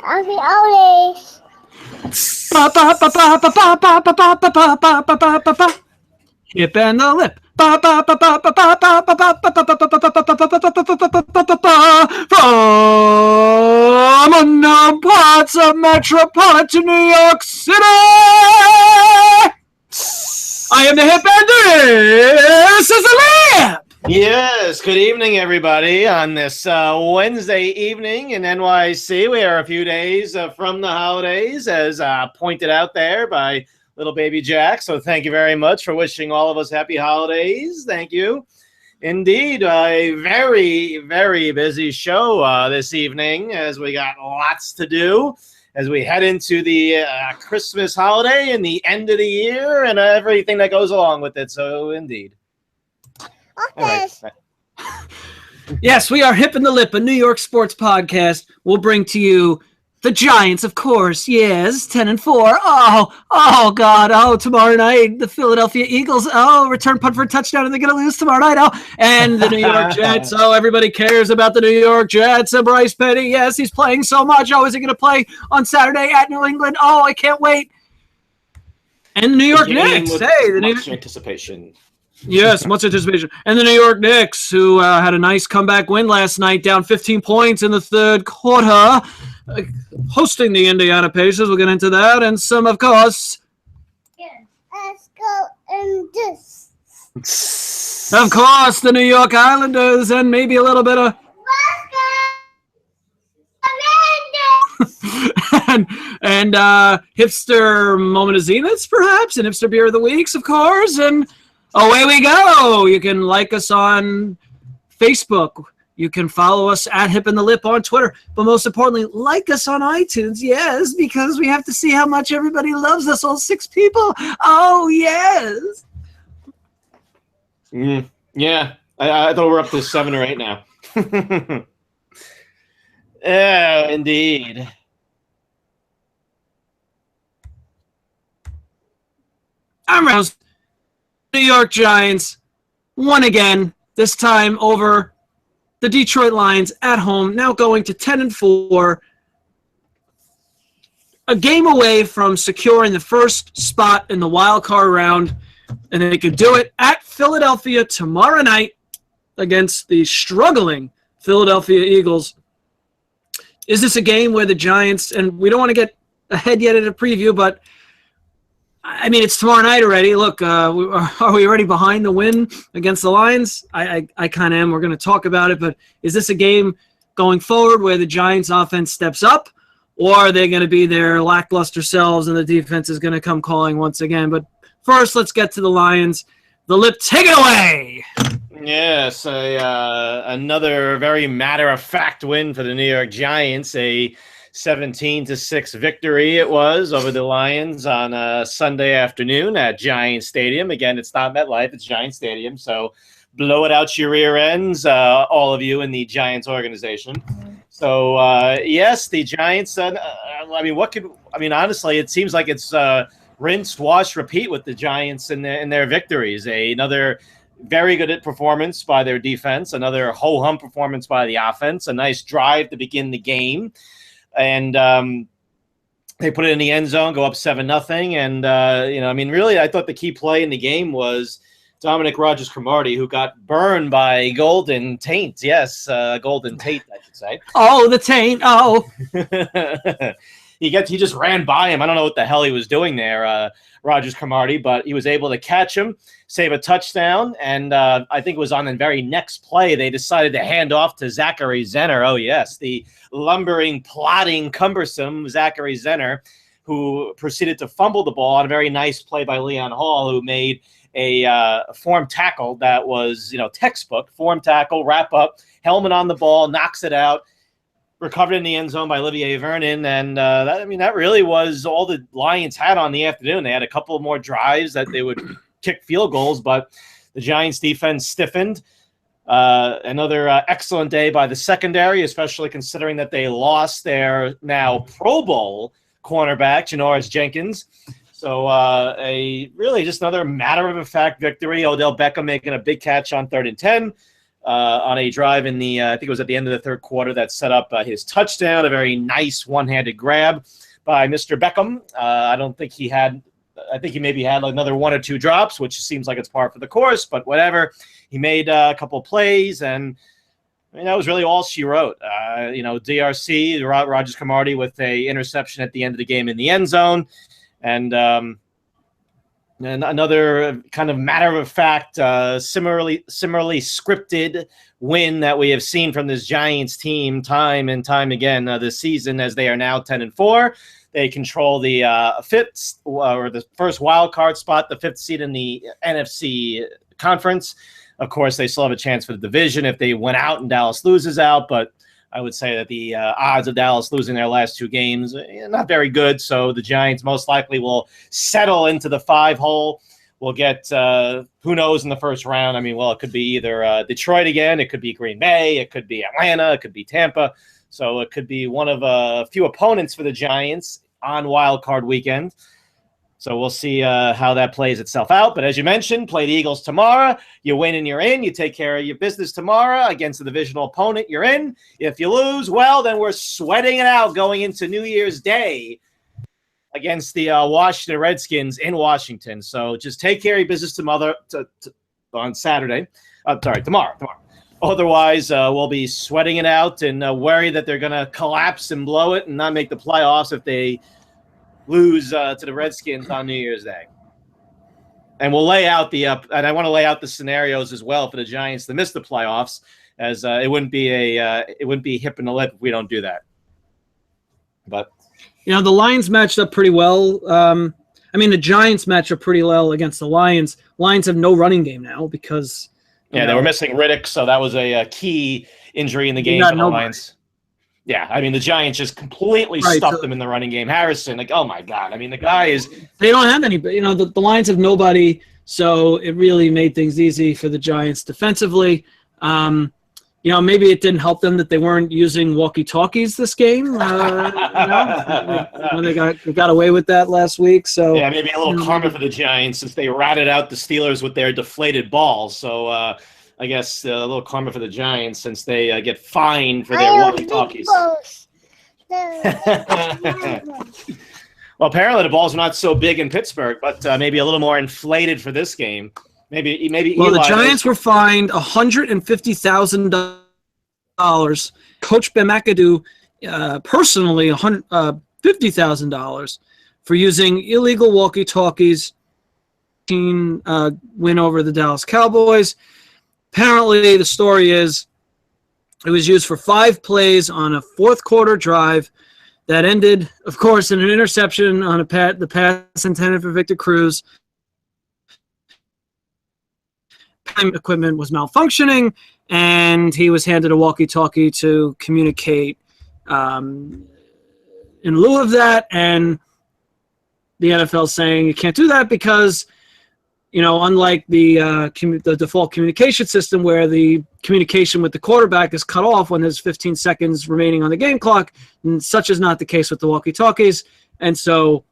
Happy holidays. Hip and the lip. From unknown parts of metropolitan New York City, I am the hip and this is the lip. Yes, good evening, everybody. On this Wednesday evening in NYC, we are a few days from the holidays, as pointed out there by little baby Jack. So thank you very much for wishing all of us happy holidays. Thank you. Indeed, a very, very busy show this evening, as we got lots to do as we head into the Christmas holiday and the end of the year and everything that goes along with it. So indeed. Okay. Yes, we are Hip and the Lip, a New York sports podcast. We'll bring to you the Giants, of course. Yes, 10-4. Oh, God. Oh, tomorrow night, the Philadelphia Eagles. Oh, return punt for a touchdown, and they're going to lose tomorrow night. Oh, and the New York Jets. Oh, everybody cares about the New York Jets. And Bryce Petty, yes, he's playing so much. Oh, is he going to play on Saturday at New England? Oh, I can't wait. And the New York Knicks. Hey, the much anticipation. Yes, much anticipation. And the New York Knicks, who had a nice comeback win last night, down 15 points in the third quarter, hosting the Indiana Pacers. We'll get into that. And some, of course. Yes. Let's go in this. Of course, the New York Islanders and maybe a little bit of. and hipster moment of zeniths, perhaps, and hipster beer of the weeks, of course. And away we go. You can like us on Facebook. You can follow us at Hip and the Lip on Twitter. But most importantly, like us on iTunes. Yes, because we have to see how much everybody loves us, all 6 people. Oh, yes. Yeah, I thought we're up to 7 or 8 now. Yeah, indeed. I'm Rouse. New York Giants won again, this time over the Detroit Lions at home, now going to 10-4, a game away from securing the first spot in the wild card round, and they could do it at Philadelphia tomorrow night against the struggling Philadelphia Eagles. Is this a game where the Giants, and we don't want to get ahead yet at a preview, but I mean, it's tomorrow night already. Look, are we already behind the win against the Lions? I kind of am. We're going to talk about it. But is this a game going forward where the Giants' offense steps up, or are they going to be their lackluster selves and the defense is going to come calling once again? But first, let's get to the Lions. The Lip, take it away. Yes, another very matter-of-fact win for the New York Giants, a 17-6 victory it was over the Lions on Sunday afternoon at Giant Stadium. Again, it's not MetLife, it's Giant Stadium, so blow it out your rear ends, all of you in the Giants organization. So, yes, the Giants, honestly, it seems like it's rinse, wash, repeat with the Giants in their victories. Another very good performance by their defense, another ho-hum performance by the offense, a nice drive to begin the game. And they put it in the end zone, go up 7-0. And, really, I thought the key play in the game was Dominic Rodgers-Cromartie, who got burned by Golden Tate. Yes, Golden Tate, I should say. Oh, the Taint. Oh. He just ran by him. I don't know what the hell he was doing there, Rodgers-Cromartie, but he was able to catch him, save a touchdown, and I think it was on the very next play they decided to hand off to Zachary Zenner. Oh, yes, the lumbering, plodding, cumbersome Zachary Zenner, who proceeded to fumble the ball on a very nice play by Leon Hall, who made a form tackle that was, textbook, form tackle, wrap up, helmet on the ball, knocks it out. Recovered in the end zone by Olivier Vernon, and that really was all the Lions had on the afternoon. They had a couple more drives that they would kick field goals, but the Giants' defense stiffened. Another excellent day by the secondary, especially considering that they lost their now Pro Bowl cornerback, Janoris Jenkins. So really just another matter-of-fact victory. Odell Beckham making a big catch on 3rd and 10. on a drive in the I think it was at the end of the third quarter that set up his touchdown. A very nice one-handed grab by Mr. Beckham. I don't think he had. I think he maybe had another 1 or 2 drops, which seems like it's par for the course. But whatever. He made a couple plays, and I mean, that was really all she wrote. DRC, Rogers Cromartie with a interception at the end of the game in the end zone, and another kind of matter-of-fact, similarly scripted win that we have seen from this Giants team time and time again this season, as they are now 10-4. They control the fifth or the first wild card spot, the 5th seed in the NFC conference. Of course, they still have a chance for the division if they went out and Dallas loses out, but I would say that the odds of Dallas losing their last 2 games not very good. So the Giants most likely will settle into the 5 hole. We'll get who knows in the first round. I mean, well, it could be either Detroit again, it could be Green Bay, it could be Atlanta, it could be Tampa. So it could be one of a few opponents for the Giants on Wild Card Weekend. So we'll see how that plays itself out. But as you mentioned, play the Eagles tomorrow. You win and you're in. You take care of your business tomorrow against the divisional opponent. You're in. If you lose, well, then we're sweating it out going into New Year's Day against the Washington Redskins in Washington. So just take care of your business on Saturday. Tomorrow. Otherwise, we'll be sweating it out and worry that they're going to collapse and blow it and not make the playoffs if they lose to the Redskins on New Year's Day. And we'll lay out and I want to lay out the scenarios as well for the Giants to miss the playoffs, as it wouldn't be hip in the lip if we don't do that. But the Lions matched up pretty well. The Giants matched up pretty well against the Lions. Lions have no running game now because they were missing Riddick, so that was a key injury in the game for the Lions. Yeah, I mean, the Giants just completely stuffed them in the running game. Harrison, oh, my God. I mean, the guy is – They don't have any – the Lions have nobody, so it really made things easy for the Giants defensively. Maybe it didn't help them that they weren't using walkie-talkies this game. They got away with that last week. So yeah, maybe a little karma for the Giants since they ratted out the Steelers with their deflated balls. So – I guess a little karma for the Giants since they get fined for their walkie-talkies. Well, apparently the balls are not so big in Pittsburgh, but maybe a little more inflated for this game. Maybe. Well, the Giants were fined $150,000. Coach Ben McAdoo personally $50,000 for using illegal walkie-talkies. Win over the Dallas Cowboys. Apparently, the story is it was used for 5 plays on a fourth-quarter drive that ended, of course, in an interception on the pass intended for Victor Cruz. Equipment was malfunctioning, and he was handed a walkie-talkie to communicate in lieu of that. And the NFL saying you can't do that because – unlike the default communication system where the communication with the quarterback is cut off when there's 15 seconds remaining on the game clock, and such is not the case with the walkie-talkies. And so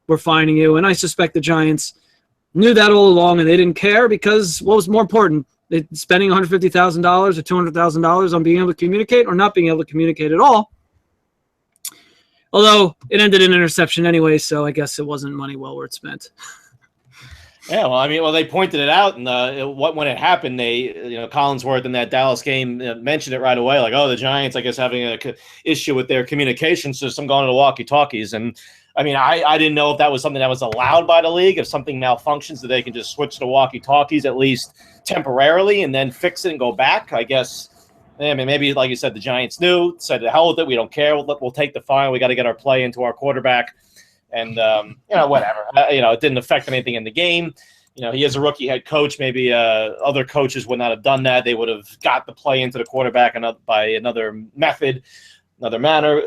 we're fining you. And I suspect the Giants knew that all along, and they didn't care because what was more important? Spending $150,000 or $200,000 on being able to communicate or not being able to communicate at all. Although it ended in interception anyway, so I guess it wasn't money well worth spent. Yeah, they pointed it out, and when it happened, Collinsworth in that Dallas game mentioned it right away, like, the Giants, I guess, having an issue with their communication system going to the walkie-talkies. And, I didn't know if that was something that was allowed by the league. If something malfunctions, that they can just switch to walkie-talkies at least temporarily and then fix it and go back. I guess, maybe, like you said, the Giants knew, said, the hell with it, we don't care, we'll take the fine, we got to get our play into our quarterback. And, whatever. It didn't affect anything in the game. He is a rookie head coach. Maybe other coaches would not have done that. They would have got the play into the quarterback by another method, another manner.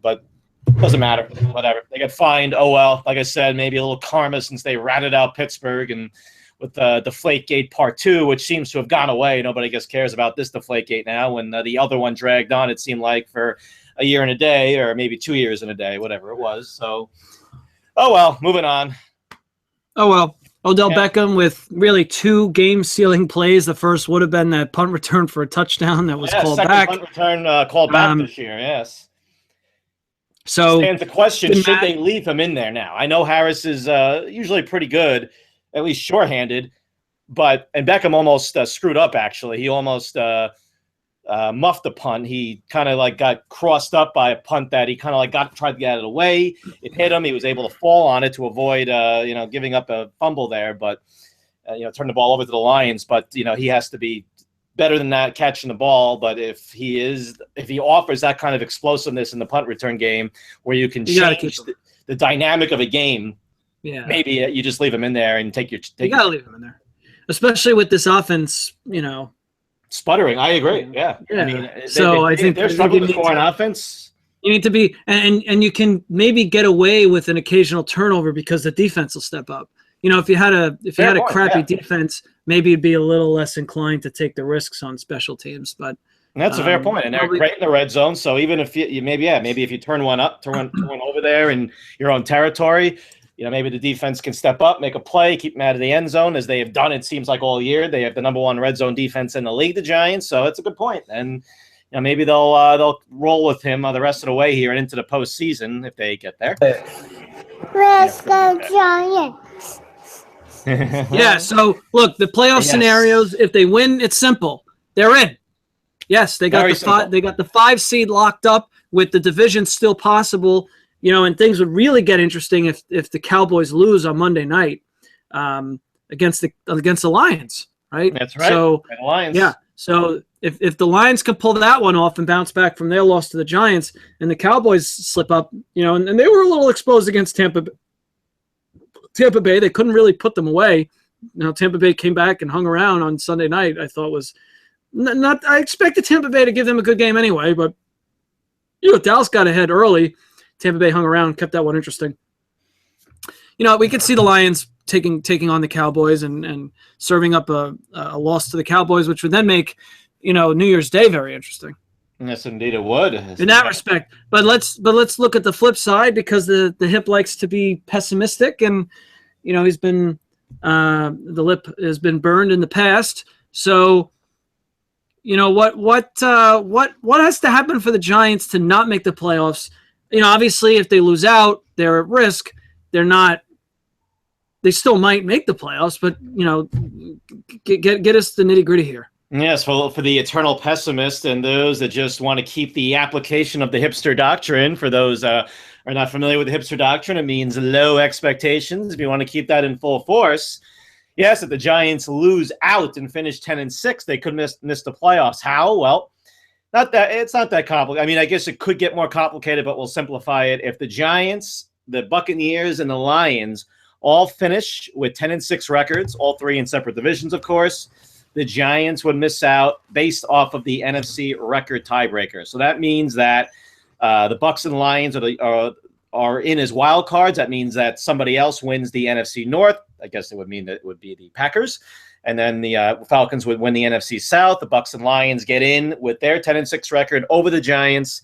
But it doesn't matter. Whatever. They got fined. Oh, well. Like I said, maybe a little karma since they ratted out Pittsburgh. And with the Deflategate Part 2, which seems to have gone away. Nobody, I guess, cares about this Deflategate now. When the other one dragged on, it seemed like, for a year and a day or maybe 2 years and a day, whatever it was. So, oh, well, moving on. Oh, well. Odell Yeah. Beckham with really 2 game-sealing plays. The first would have been that punt return for a touchdown that was called second back. punt return called back Um, this year. Yes. So Stands the question: Matt- should they leave him in there now? I know Harris is usually pretty good, at least shorthanded, and Beckham almost screwed up. Actually, he almost muffed the punt. He kind of like got crossed up by a punt that he kind of like tried to get out of the way. It hit him. He was able to fall on it to avoid giving up a fumble there, but turn the ball over to the Lions. But he has to be better than that catching the ball. But if he offers that kind of explosiveness in the punt return game where you can change the dynamic of a game, maybe you just leave him in there and take you gotta leave him in there, especially with this offense. Sputtering. I agree. Yeah. I mean, I think they're struggling to score on offense. You need to be, and you can maybe get away with an occasional turnover because the defense will step up. If you had a crappy defense, maybe it'd be a little less inclined to take the risks on special teams. But that's a fair point, and they're great in the red zone. So even if maybe if you turn one over there in your own territory, maybe the defense can step up, make a play, keep them out of the end zone, as they have done, it seems like, all year. They have the #1 red zone defense in the league, the Giants. So it's a good point. And maybe they'll roll with him the rest of the way here and into the postseason if they get there. Let's go Giants. Yeah. So look, the playoff scenarios. If they win, it's simple. They're in. Yes, they got They got the 5 seed locked up with the division still possible. And things would really get interesting if the Cowboys lose on Monday night against the Lions, right? That's right. So the Lions. Yeah. So if the Lions can pull that one off and bounce back from their loss to the Giants, and the Cowboys slip up, and they were a little exposed against Tampa Bay, they couldn't really put them away. Tampa Bay came back and hung around on Sunday night. I thought was not. I expected Tampa Bay to give them a good game anyway, but Dallas got ahead early. Tampa Bay hung around, kept that one interesting. We could see the Lions taking on the Cowboys and serving up a loss to the Cowboys, which would then make, New Year's Day very interesting. Yes, indeed, it would. In that respect. But let's look at the flip side, because the hip likes to be pessimistic, and he's been the lip has been burned in the past. So what has to happen for the Giants to not make the playoffs? Obviously, if they lose out, they're at risk. They're not. They still might make the playoffs, but get us the nitty gritty here. Yes, for the eternal pessimist and those that just want to keep the application of the hipster doctrine. For those are not familiar with the hipster doctrine, it means low expectations. If you want to keep that in full force, yes, if the Giants lose out and finish 10-6, they could miss the playoffs. How? Well, it's not that complicated. I mean, I guess it could get more complicated, but we'll simplify it. If the Giants, the Buccaneers, and the Lions all finish with 10-6 records, all 3 in separate divisions, of course, the Giants would miss out based off of the NFC record tiebreaker. So that means that the Bucs and Lions are in as wild cards. That means that somebody else wins the NFC North. I guess it would mean that it would be the Packers. And then the Falcons would win the NFC South. The Bucs and Lions get in with their 10-6 record over the Giants,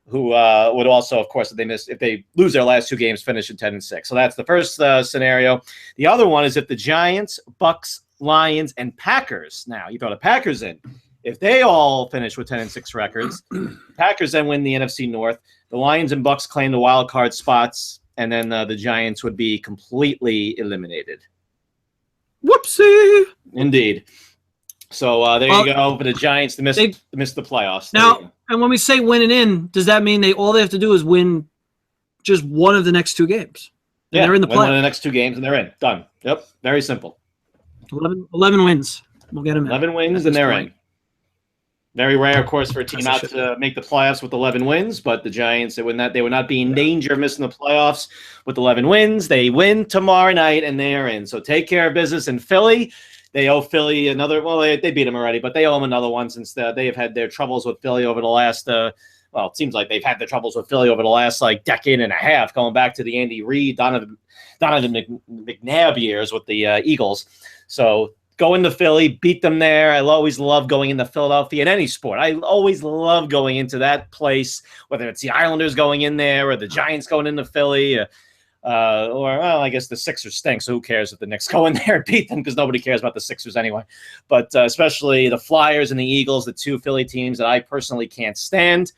who would also, of course, if they lose their last 2 games, finish at 10-6. So that's the first scenario. The other one is if the Giants, Bucs, Lions, and Packers. Now you throw the Packers in. If they all finish with 10-6 records, Packers then win the NFC North. The Lions and Bucs claim the wild card spots, and then the Giants would be completely eliminated. Whoopsie! Indeed. So there you go for the Giants to miss the playoffs. Now, and when we say winning in, does that mean all they have to do is win just one of the next 2 games? Yeah, they're in the playoffs. One of the next 2 games, and they're in. Done. Yep. Very simple. 11 wins. We'll get them in. 11 wins, and they're in. Very rare, of course, for a team not to make the playoffs with 11 wins, but the Giants, they would not be in danger of missing the playoffs with 11 wins. They win tomorrow night, and they are in. So take care of business in Philly. They owe Philly another – well, they beat them already, but they owe them another one since they have had their troubles with Philly over the last well, it seems like they've had their troubles with Philly over the last decade and a half, going back to the Andy Reid, Donovan McNabb years with the Eagles. So go into Philly, beat them there. I always love going into Philadelphia in any sport. I always love going into that place, whether it's the Islanders going in there or the Giants going into Philly. Or, well, I guess the Sixers stink, so who cares if the Knicks go in there and beat them, because nobody cares about the Sixers anyway. But especially the Flyers and the Eagles, the two Philly teams that I personally can't stand.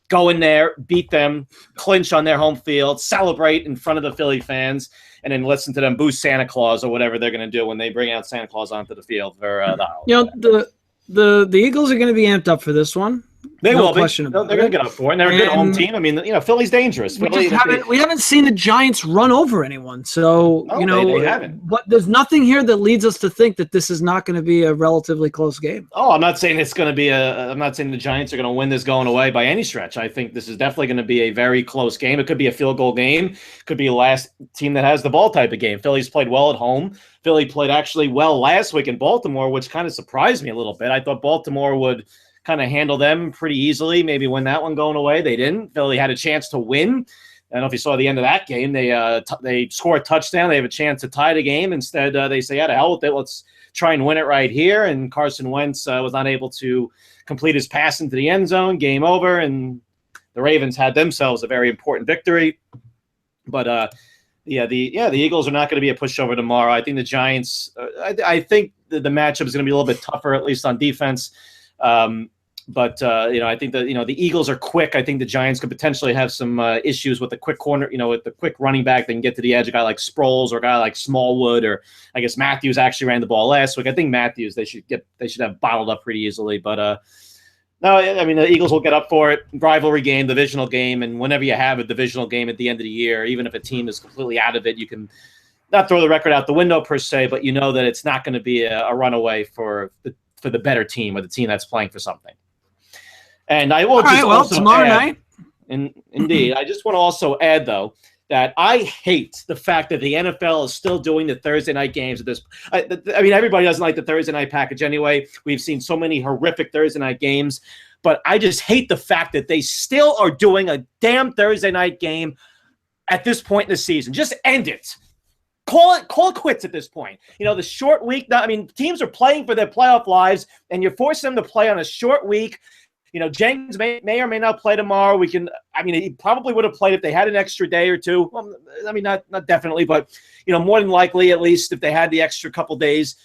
Go in there, beat them, clinch on their home field, celebrate in front of the Philly fans, and then listen to them boo Santa Claus or whatever they're going to do when they bring out Santa Claus onto the field for the holiday. The Eagles are going to be amped up for this one. They No will be. question about They're going to get up for it. And they're a good home team. I mean, Philly's dangerous. We haven't seen the Giants run over anyone, so they haven't. But there's nothing here that leads us to think that this is not going to be a relatively close game. Oh, I'm not saying it's going to be I'm not saying the Giants are going to win this going away by any stretch. I think this is definitely going to be a very close game. It could be a field goal game. It could be the last team that has the ball type of game. Philly's played well at home. Philly played actually well last week in Baltimore, which kind of surprised me a little bit. I thought Baltimore would kind of handle them pretty easily, maybe win that one going away. They didn't. Philly had a chance to win. I don't know if you saw the end of that game. They score a touchdown. They have a chance to tie the game. Instead, they say, yeah, to hell with it. Let's try and win it right here. And Carson Wentz was not able to complete his pass into the end zone. Game over. And the Ravens had themselves a very important victory. But, the Eagles are not going to be a pushover tomorrow. I think the Giants, I think the matchup is going to be a little bit tougher, at least on defense. I think that, the Eagles are quick. I think the Giants could potentially have some issues with the quick corner, with the quick running back. They can get to the edge, a guy like Sproles or a guy like Smallwood, or I guess Matthews actually ran the ball last week. I think Matthews, they should have bottled up pretty easily. But no, I mean, the Eagles will get up for it. Rivalry game, divisional game. And whenever you have a divisional game at the end of the year, even if a team is completely out of it, you can not throw the record out the window per se, but you know that it's not going to be a runaway for the better team or the team that's playing for something. And I will tomorrow night. Indeed. I just want to also add, though, that I hate the fact that the NFL is still doing the Thursday night games at this. I mean, everybody doesn't like the Thursday night package anyway. We've seen so many horrific Thursday night games, but I just hate the fact that they still are doing a damn Thursday night game at this point in the season. Just end it. Call it quits at this point. The short week. I mean, teams are playing for their playoff lives, and you're forcing them to play on a short week. Jenkins may or may not play tomorrow. He probably would have played if they had an extra day or two. Well, I mean, not definitely, but, more than likely, at least if they had the extra couple days.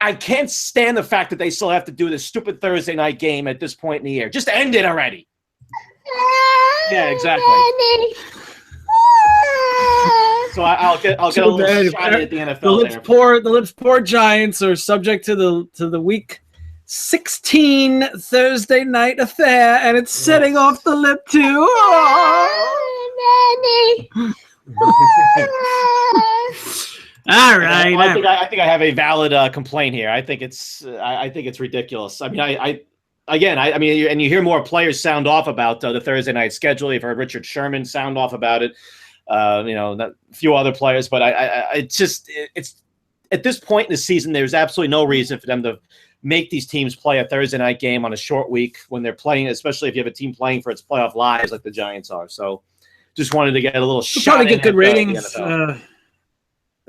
I can't stand the fact that they still have to do this stupid Thursday night game at this point in the year. Just end it already. Yeah, exactly. So I'll get a little shot at the NFL. The lips poor Giants are subject to the week 16 Thursday night affair, and it's setting off the lip too. All right. I think I have a valid complaint here. I think it's ridiculous. I mean, and you hear more players sound off about the Thursday night schedule. You've heard Richard Sherman sound off about it. A few other players, but it's at this point in the season, there's absolutely no reason for them to make these teams play a Thursday night game on a short week when they're playing, especially if you have a team playing for its playoff lives like the Giants are. So just wanted to get a little shot. Probably get good ratings. They'll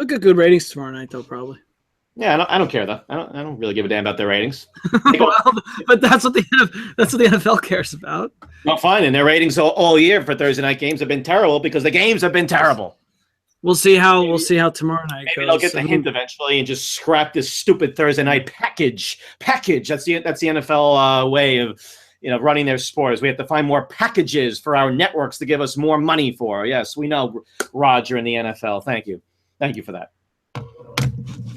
get good ratings tomorrow night, though, probably. Yeah, I don't care though. I don't really give a damn about their ratings. But that's what the NFL cares about. Well, fine, and their ratings all year for Thursday night games have been terrible because the games have been terrible. We'll see how tomorrow night goes. Maybe they'll get the hint eventually and just scrap this stupid Thursday night package. That's the NFL way of running their sports. We have to find more packages for our networks to give us more money for. Yes, we know, Roger in the NFL. Thank you for that.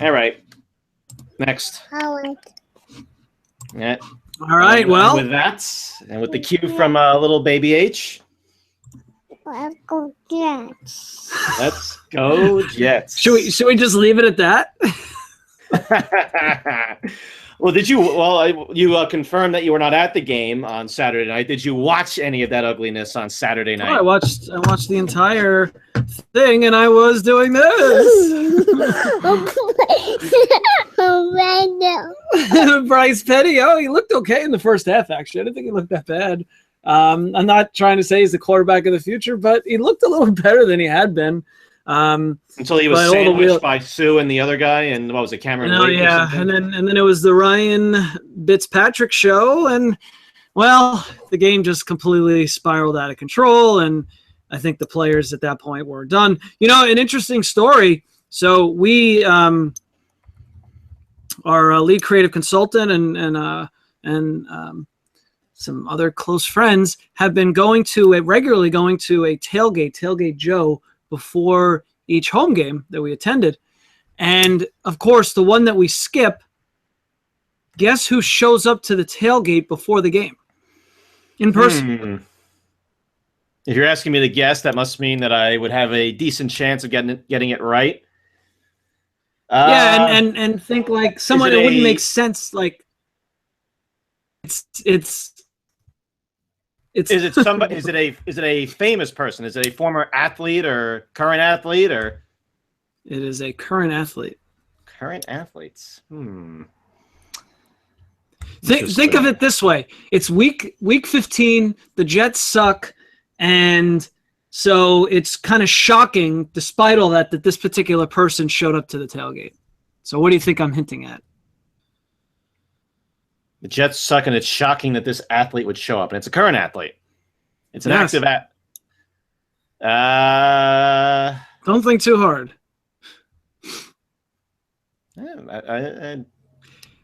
All right. Next. Yeah. All right. Well, with that, and with the cue from little baby H. Let's go Jets. Let's go Jets. Should we just leave it at that? Well, you confirmed that you were not at the game on Saturday night. Did you watch any of that ugliness on Saturday night? Oh, I watched the entire thing, and I was doing this. Bryce Petty, he looked okay in the first half, actually. I didn't think he looked that bad. I'm not trying to say he's the quarterback of the future, but he looked a little better than he had been. Until he was sandwiched by Sue and the other guy, and what was it, Cameron? Oh, yeah, and then it was the Ryan Fitzpatrick show, and well, the game just completely spiraled out of control, and I think the players at that point were done. You know, an interesting story. So we, our lead creative consultant and some other close friends have been regularly going to a tailgate Joe, before each home game that we attended. And of course, the one that we skip, guess who shows up to the tailgate before the game in person? If you're asking me to guess, that must mean that I would have a decent chance of getting it right. Yeah, and think like someone, it wouldn't make sense. Like it's is it somebody? Is it a famous person? Is it a former athlete or current athlete or? It is a current athlete. Current athletes. Think of it this way: it's week 15. The Jets suck, and so it's kind of shocking, despite all that this particular person showed up to the tailgate. So what do you think I'm hinting at? The Jets suck, and it's shocking that this athlete would show up, and it's a current athlete. It's an active Don't think too hard.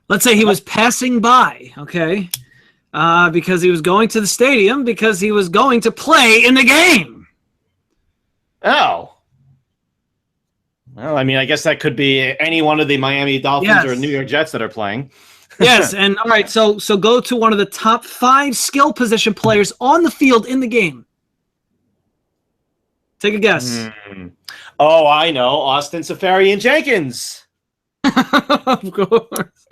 Let's say he was passing by, okay? Because he was going to the stadium because he was going to play in the game. Oh. Well, I mean, I guess that could be any one of the Miami Dolphins or New York Jets that are playing. Yes, and all right, so go to one of the top 5 skill position players on the field in the game. Take a guess. Oh, I know. Austin Seferian-Jenkins. Of course.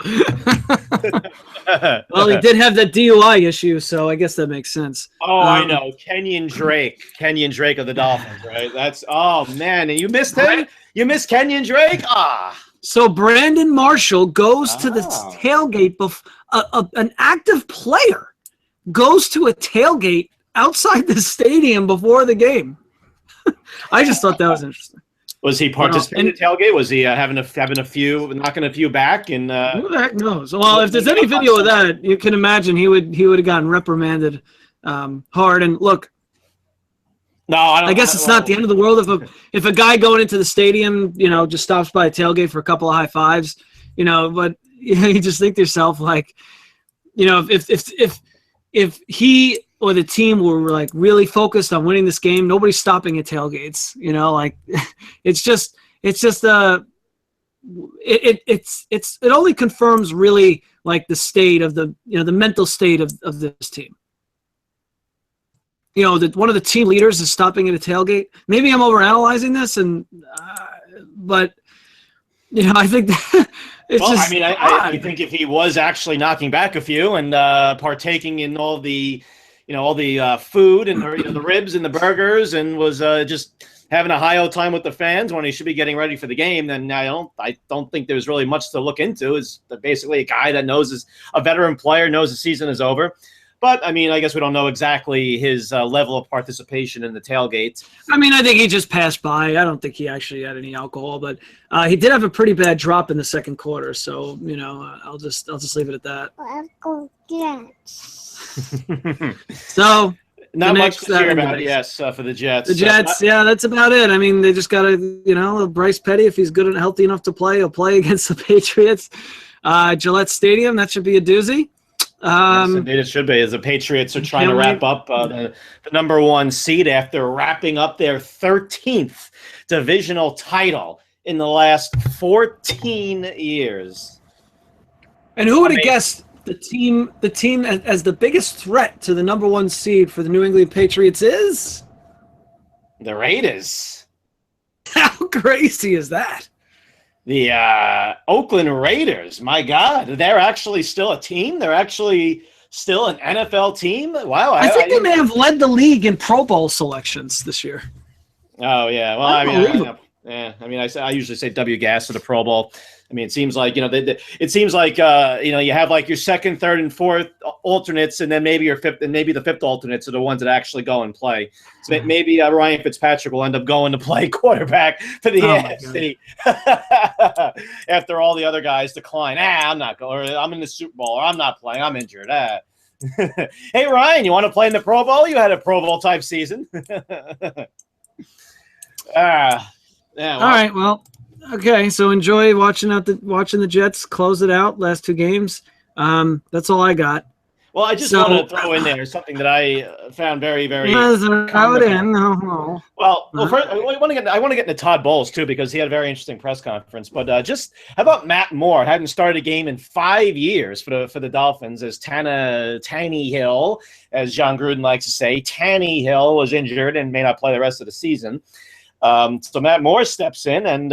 Well, he did have that DUI issue, so I guess that makes sense. Oh, I know. Kenyon Drake of the Dolphins, right? Oh, man. And you missed him? Right. You missed Kenyon Drake? So Brandon Marshall goes to the tailgate. An active player goes to a tailgate outside the stadium before the game. I just thought that was interesting. Was he participating in the tailgate? Was he having a few, knocking a few back? And who the heck knows? Well, if there's any video of that, you can imagine he would have gotten reprimanded hard. And look, no, I guess it's not the end of the world if a guy going into the stadium, just stops by a tailgate for a couple of high fives, But you just think to yourself, like, if he or the team were like really focused on winning this game, nobody's stopping at tailgates. Like it only confirms really like the state of the mental state of this team. That one of the team leaders is stopping at a tailgate. Maybe I'm overanalyzing this, but I think it's just. I mean, I think if he was actually knocking back a few and partaking in all the food and the ribs and the burgers and was just having a high old time with the fans when he should be getting ready for the game, then I don't think there's really much to look into. Is basically a guy that knows a veteran player, knows the season is over. But, I mean, I guess we don't know exactly his level of participation in the tailgate. I mean, I think he just passed by. I don't think he actually had any alcohol, but he did have a pretty bad drop in the second quarter. So, I'll just leave it at that. Let's go Jets. So, not much to hear about, for the Jets. The Jets, that's about it. I mean, they just got to, Bryce Petty, if he's good and healthy enough to play, he'll play against the Patriots. Gillette Stadium, that should be a doozy. Yes, indeed it should be, as the Patriots are trying to wrap up the number 1 seed after wrapping up their 13th divisional title in the last 14 years. And who would have guessed the team as the biggest threat to the number 1 seed for the New England Patriots is? The Raiders. How crazy is that? The Oakland Raiders, my God, they're actually still a team. They're actually still an NFL team. Wow, I think they may have led the league in Pro Bowl selections this year. Oh yeah, well, I usually say W gas to the Pro Bowl. I mean, it seems like it seems like you have like your second, third, and fourth alternates, and then maybe your fifth, and maybe the fifth alternates are the ones that actually go and play. So maybe Ryan Fitzpatrick will end up going to play quarterback for the AFC after all the other guys decline. I'm not going. Or I'm in the Super Bowl, or I'm not playing. I'm injured. Hey, Ryan, you want to play in the Pro Bowl? You had a Pro Bowl type season. Yeah. Well, All right. Well, okay. So enjoy watching the Jets close it out last 2 games. That's all I got. Well, I just want to throw in there something that I found very, very. Throw it in. No. Well, first, I want to get into Todd Bowles too, because he had a very interesting press conference. But just how about Matt Moore? Hadn't started a game in 5 years for the Dolphins, as Tanny Hill, as John Gruden likes to say. Tanny Hill was injured and may not play the rest of the season. So Matt Moore steps in and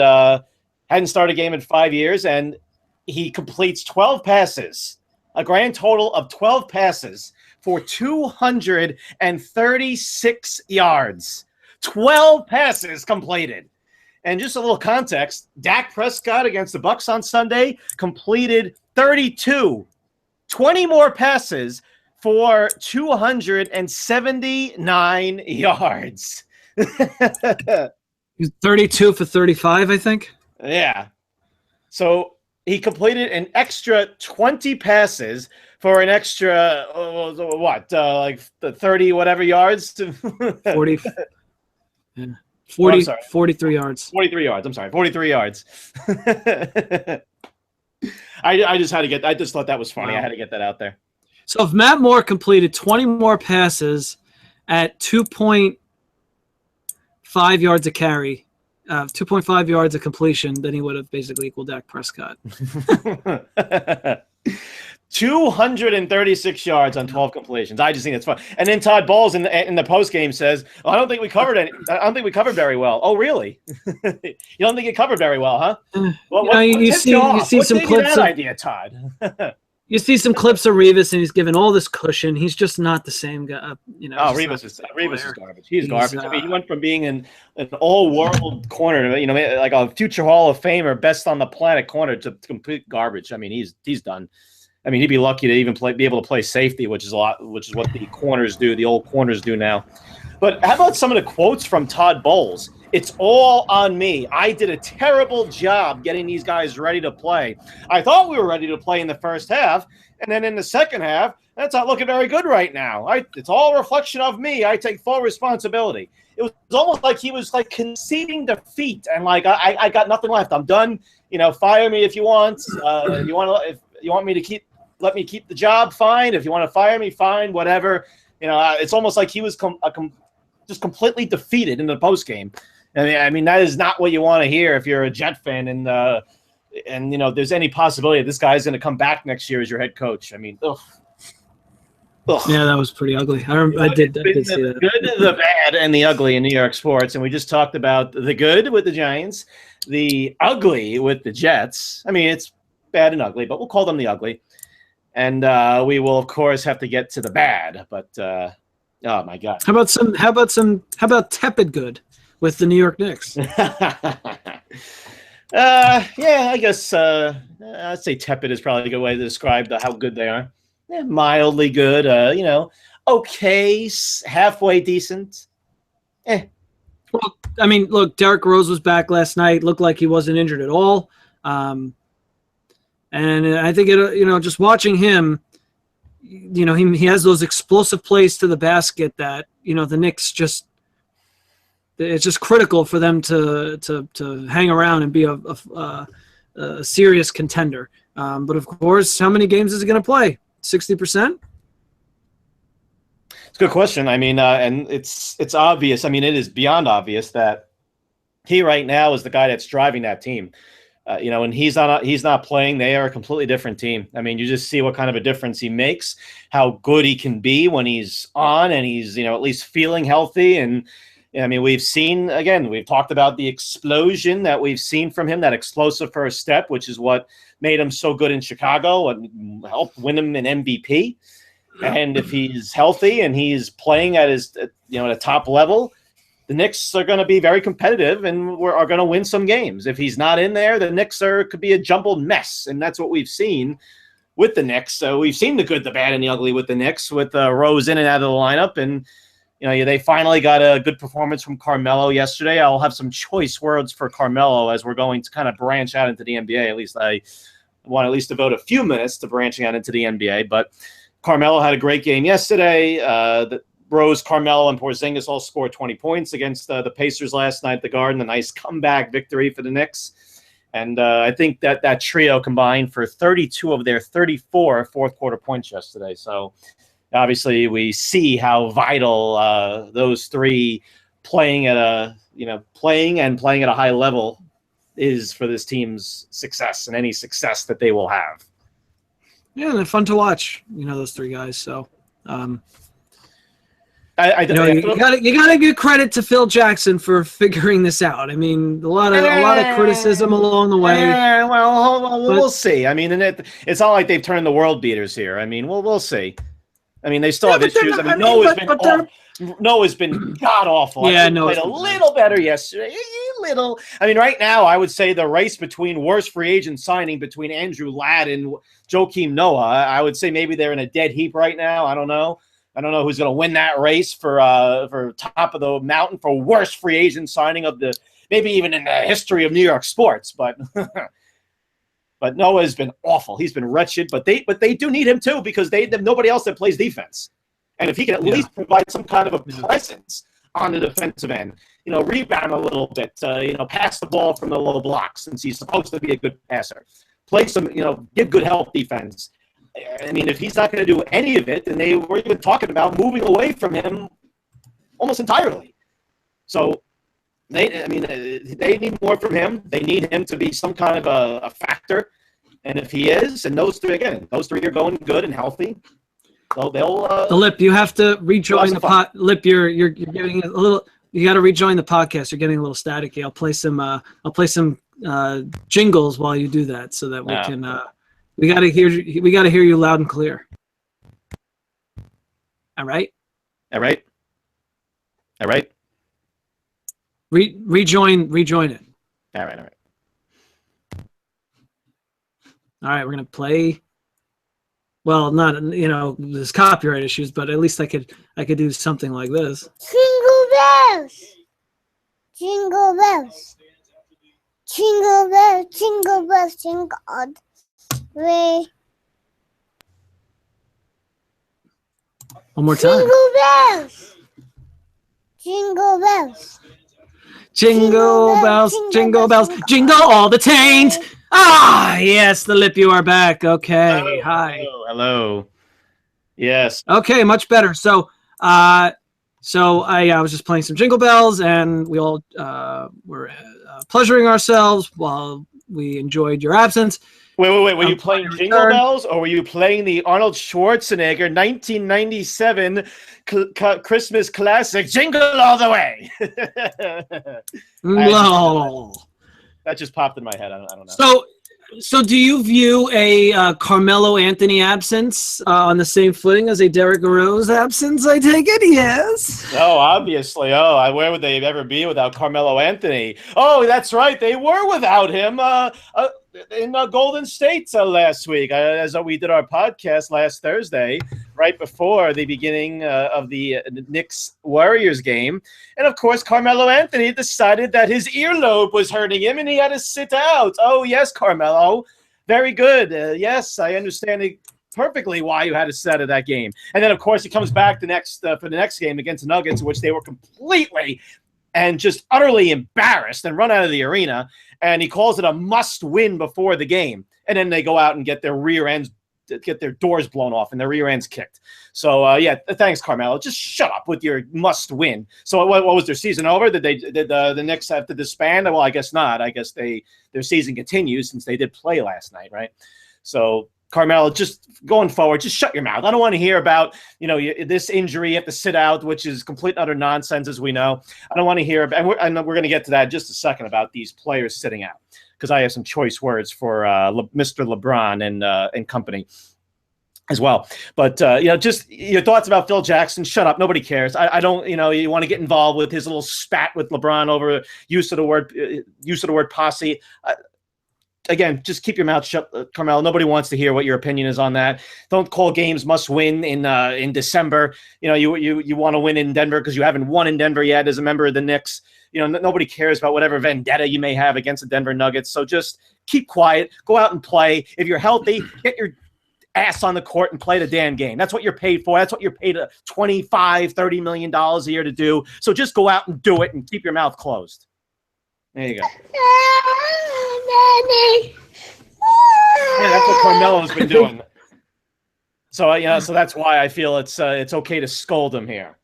hadn't started a game in 5 years, and he completes 12 passes. A grand total of 12 passes for 236 yards. 12 passes completed. And just a little context, Dak Prescott against the Bucs on Sunday completed 32. 20 more passes for 279 yards. He's 32 for 35, I think. Yeah. So he completed an extra 20 passes for an extra, like 30 whatever yards? 40. Yeah. 40, 43 yards. 43 yards. I'm sorry. 43 yards. I just thought that was funny. Wow. I had to get that out there. So if Matt Moore completed 20 more passes at 2.5 yards a carry, 2.5 yards of completion, then he would have basically equaled Dak Prescott. 236 yards on 12 completions. I just think it's fun. And then Todd Bowles in the post game says, "I don't think we covered very well." Oh, really? You don't think it covered very well, huh? Well, you see some clips. Idea, Todd. You see some clips of Revis, and he's given all this cushion. He's just not the same guy. Revis is garbage. He's garbage. I mean, he went from being an all-world corner, like a future Hall of Famer, best on the planet corner, to complete garbage. I mean, he's done. I mean, he'd be lucky to even be able to play safety, which is what the corners do. The old corners do now. But how about some of the quotes from Todd Bowles? It's all on me. I did a terrible job getting these guys ready to play. I thought we were ready to play in the first half, and then in the second half, that's not looking very good right now. It's all a reflection of me. I take full responsibility. It was almost like he was like conceding defeat, and like I got nothing left. I'm done. Fire me if you want. If you want me to let me keep the job, fine. If you want to fire me, fine. Whatever. It's almost like he was just completely defeated in the post game. I mean, that is not what you want to hear if you're a Jet fan, and there's any possibility this guy's going to come back next year as your head coach. I mean, ugh. Yeah, that was pretty ugly. I did see that. The good, the bad, and the ugly in New York sports, and we just talked about the good with the Giants, the ugly with the Jets. I mean, it's bad and ugly, but we'll call them the ugly, and we will of course have to get to the bad. But oh my God, how about tepid good with the New York Knicks? Yeah, I guess I'd say tepid is probably a good way to describe how good they are. Yeah, mildly good, okay, halfway decent. Well, I mean, look, Derrick Rose was back last night. Looked like he wasn't injured at all. And I think just watching him, he has those explosive plays to the basket that the Knicks just. It's just critical for them to hang around and be a serious contender. But of course, how many games is he going to play? 60%? It's a good question. I mean, and it's obvious. I mean, it is beyond obvious that he right now is the guy that's driving that team. And he's not playing. They are a completely different team. I mean, you just see what kind of a difference he makes, how good he can be when he's on and he's at least feeling healthy. And I mean, we've talked about the explosion that we've seen from him, that explosive first step, which is what made him so good in Chicago and helped win him an MVP. And if he's healthy and he's playing at his, at a top level, the Knicks are going to be very competitive and are going to win some games. If he's not in there, the Knicks could be a jumbled mess. And that's what we've seen with the Knicks. So we've seen the good, the bad, and the ugly with the Knicks, with Rose in and out of the lineup. And they finally got a good performance from Carmelo yesterday. I'll have some choice words for Carmelo as we're going to kind of branch out into the NBA. At least I want to devote a few minutes to branching out into the NBA. But Carmelo had a great game yesterday. Rose, Carmelo, and Porzingis all scored 20 points against the Pacers last night at the Garden. A nice comeback victory for the Knicks. And I think that trio combined for 32 of their 34 fourth-quarter points yesterday. So, obviously, we see how vital those three playing at a high level is for this team's success and any success that they will have. Yeah, they're fun to watch. Those three guys. So, you gotta give credit to Phil Jackson for figuring this out. I mean, a lot of criticism along the way. We'll see. I mean, and it's not like they've turned the world beaters here. I mean, we'll see. I mean, they still have issues. Noah's been god awful. Yeah, Noah's played a little better yesterday. A little. I mean, right now, I would say the race between worst free agent signing between Andrew Ladd and Joakim Noah. I would say maybe they're in a dead heap right now. I don't know who's going to win that race for top of the mountain for worst free agent signing of the maybe even in the history of New York sports. But but Noah's been awful. He's been wretched. But they do need him too because they have nobody else that plays defense. And if he can at least provide some kind of a presence on the defensive end, rebound a little bit, pass the ball from the low blocks since he's supposed to be a good passer, play some, give good help defense. I mean, if he's not going to do any of it, then they were even talking about moving away from him almost entirely. So they need more from him. They need him to be some kind of a factor. And if he is, and those three are going good and healthy. So they'll. Lip, you have to rejoin the pot. Lip, you're getting a little. You got to rejoin the podcast. You're getting a little staticky. I'll play some jingles while you do that, so that we can. We got to hear you loud and clear. All right. Rejoin it. All right. All right, we're gonna play. Well, not there's copyright issues, but at least I could do something like this. Jingle bells, jingle bells, jingle bells, jingle bells, jingle all the way. One more time. Jingle bells, jingle bells. Jingle bells, jingle bells, jingle all the taint. Ah, yes, the Lip, you are back. Okay, hi. Hello. Yes. Okay, much better. So I was just playing some Jingle Bells, and we all were pleasuring ourselves while we enjoyed your absence. Wait. Were you playing Jingle Bells, or were you playing the Arnold Schwarzenegger 1997 Christmas classic, Jingle All the Way? No. That just popped in my head. I don't know. So do you view a Carmelo Anthony absence on the same footing as a Derrick Rose absence? I take it, yes. Oh, obviously. Where would they ever be without Carmelo Anthony? Oh, that's right. They were without him in Golden State last week, as we did our podcast last Thursday, right before the beginning of the Knicks-Warriors game. And, of course, Carmelo Anthony decided that his earlobe was hurting him and he had to sit out. Oh, yes, Carmelo. Very good. Yes, I understand perfectly why you had to sit out of that game. And then, of course, he comes back for the next game against the Nuggets, in which they were completely and just utterly embarrassed and run out of the arena. And he calls it a must-win before the game. And then they go out and get their doors blown off and their rear ends kicked. So, thanks, Carmelo. Just shut up with your must-win. So what was their season over? Did the Knicks have to disband? Well, I guess not. I guess their season continues since they did play last night, right? So, Carmelo, just going forward, just shut your mouth. I don't want to hear about, this injury, you have to sit out, which is complete and utter nonsense, as we know. I don't want to hear about, and we're going to get to that in just a second about these players sitting out, because I have some choice words for Mr. LeBron and company as well. But, just your thoughts about Phil Jackson. Shut up. Nobody cares. I don't, you want to get involved with his little spat with LeBron over use of the word posse. Again, just keep your mouth shut, Carmelo. Nobody wants to hear what your opinion is on that. Don't call games must win in December. You want to win in Denver because you haven't won in Denver yet as a member of the Knicks. Nobody cares about whatever vendetta you may have against the Denver Nuggets. So just keep quiet. Go out and play. If you're healthy, get your ass on the court and play the damn game. That's what you're paid for. That's what you're paid $25-30 million a year to do. So just go out and do it and keep your mouth closed. There you go. Yeah, that's what Carmelo's been doing. So so that's why I feel it's okay to scold him here.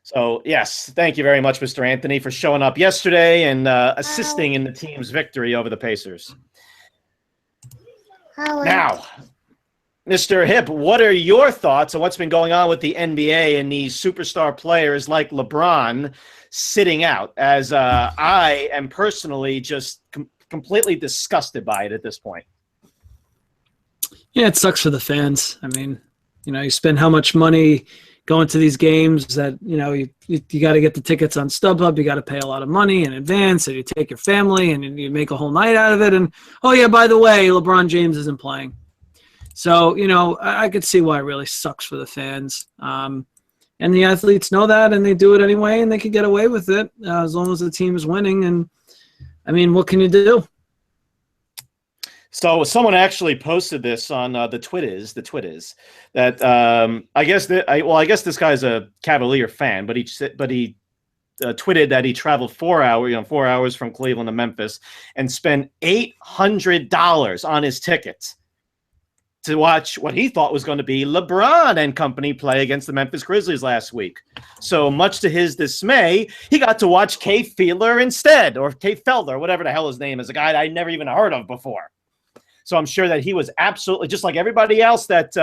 So yes, thank you very much, Mr. Anthony, for showing up yesterday and assisting in the team's victory over the Pacers. Now, Mr. Hip, what are your thoughts on what's been going on with the NBA and these superstar players like LeBron sitting out? As I am personally just completely disgusted by it at this point. Yeah, it sucks for the fans. I mean, you spend how much money going to these games that, you got to get the tickets on StubHub. You got to pay a lot of money in advance, and you take your family and you make a whole night out of it. And, oh, yeah, by the way, LeBron James isn't playing. So, I could see why it really sucks for the fans. And the athletes know that, and they do it anyway, and they can get away with it as long as the team is winning. And, I mean, what can you do? So someone actually posted this on the Twitters, that I guess this guy's a Cavalier fan, but he tweeted that he traveled 4 hours from Cleveland to Memphis and spent $800 on his tickets to watch what he thought was going to be LeBron and company play against the Memphis Grizzlies last week. So much to his dismay, he got to watch Kay Fiedler instead, or Kay Felder, whatever the hell his name is, a guy that I never even heard of before. So I'm sure that he was absolutely, just like everybody else that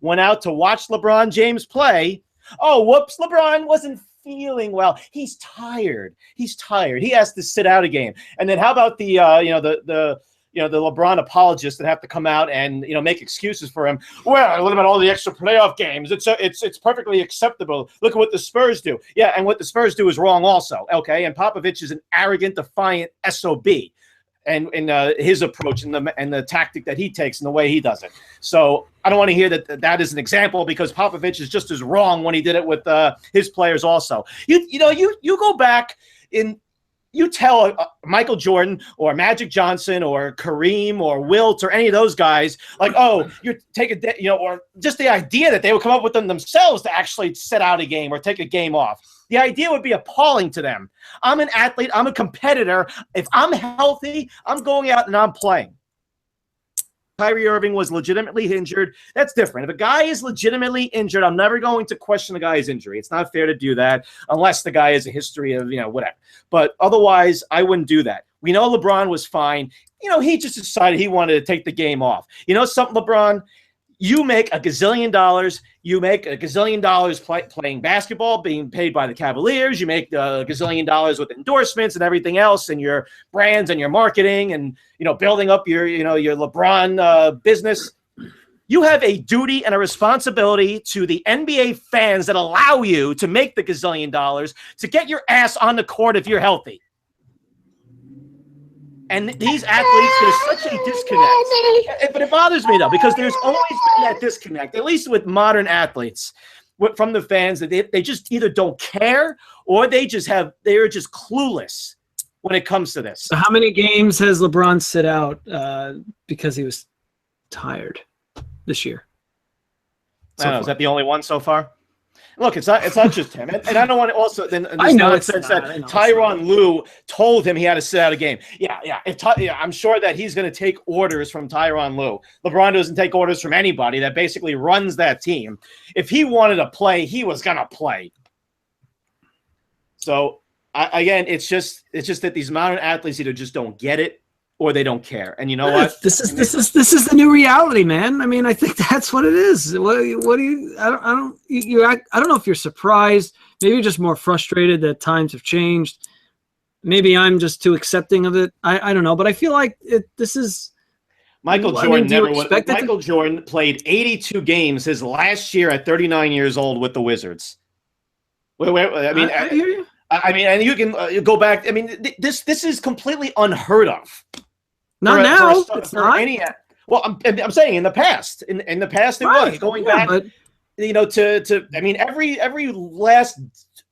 went out to watch LeBron James play. Oh, whoops, LeBron wasn't feeling well. He's tired. He has to sit out a game. And then how about the LeBron apologists that have to come out and make excuses for him? Well, what about all the extra playoff games? It's perfectly acceptable. Look at what the Spurs do. Yeah, and what the Spurs do is wrong also. Okay, and Popovich is an arrogant, defiant SOB. And his approach and the tactic that he takes and the way he does it. So I don't want to hear that is an example, because Popovich is just as wrong when he did it with his players also. You go back in. You tell Michael Jordan or Magic Johnson or Kareem or Wilt or any of those guys, like, oh, you take or just the idea that they would come up with them themselves to actually sit out a game or take a game off. The idea would be appalling to them. I'm an athlete. I'm a competitor. If I'm healthy, I'm going out and I'm playing. Kyrie Irving was legitimately injured. That's different. If a guy is legitimately injured, I'm never going to question the guy's injury. It's not fair to do that unless the guy has a history of, whatever. But otherwise, I wouldn't do that. We know LeBron was fine. He just decided he wanted to take the game off. Something, LeBron? You make a gazillion dollars. You make a gazillion dollars playing basketball, being paid by the Cavaliers. You make a gazillion dollars with endorsements and everything else, and your brands and your marketing, and building up your LeBron business. You have a duty and a responsibility to the NBA fans that allow you to make the gazillion dollars to get your ass on the court if you're healthy. And these athletes, there's such a disconnect. But it bothers me, though, because there's always been that disconnect, at least with modern athletes, from the fans, that they just either don't care or they're just clueless when it comes to this. So how many games has LeBron sit out because he was tired this year? I don't know, is that the only one so far? Look, it's not just him, and I don't want to also. Then I know it's nonsense not. that Tyronn Lue told him he had to sit out a game. Yeah. I'm sure that he's going to take orders from Tyronn Lue. LeBron doesn't take orders from anybody. That basically runs that team. If he wanted to play, he was going to play. So again, it's just that these modern athletes either just don't get it or they don't care. And you know what? This is the new reality, man. I mean, I think that's what it is. What do you? I don't know if you're surprised. Maybe you're just more frustrated that times have changed. Maybe I'm just too accepting of it. I don't know, but I feel like this is. Michael Jordan played 82 games his last year at 39 years old with the Wizards. I hear you. And you can go back. I mean, this is completely unheard of. Not now. Well, I'm saying in the past. In the past, it was going back. But, every last.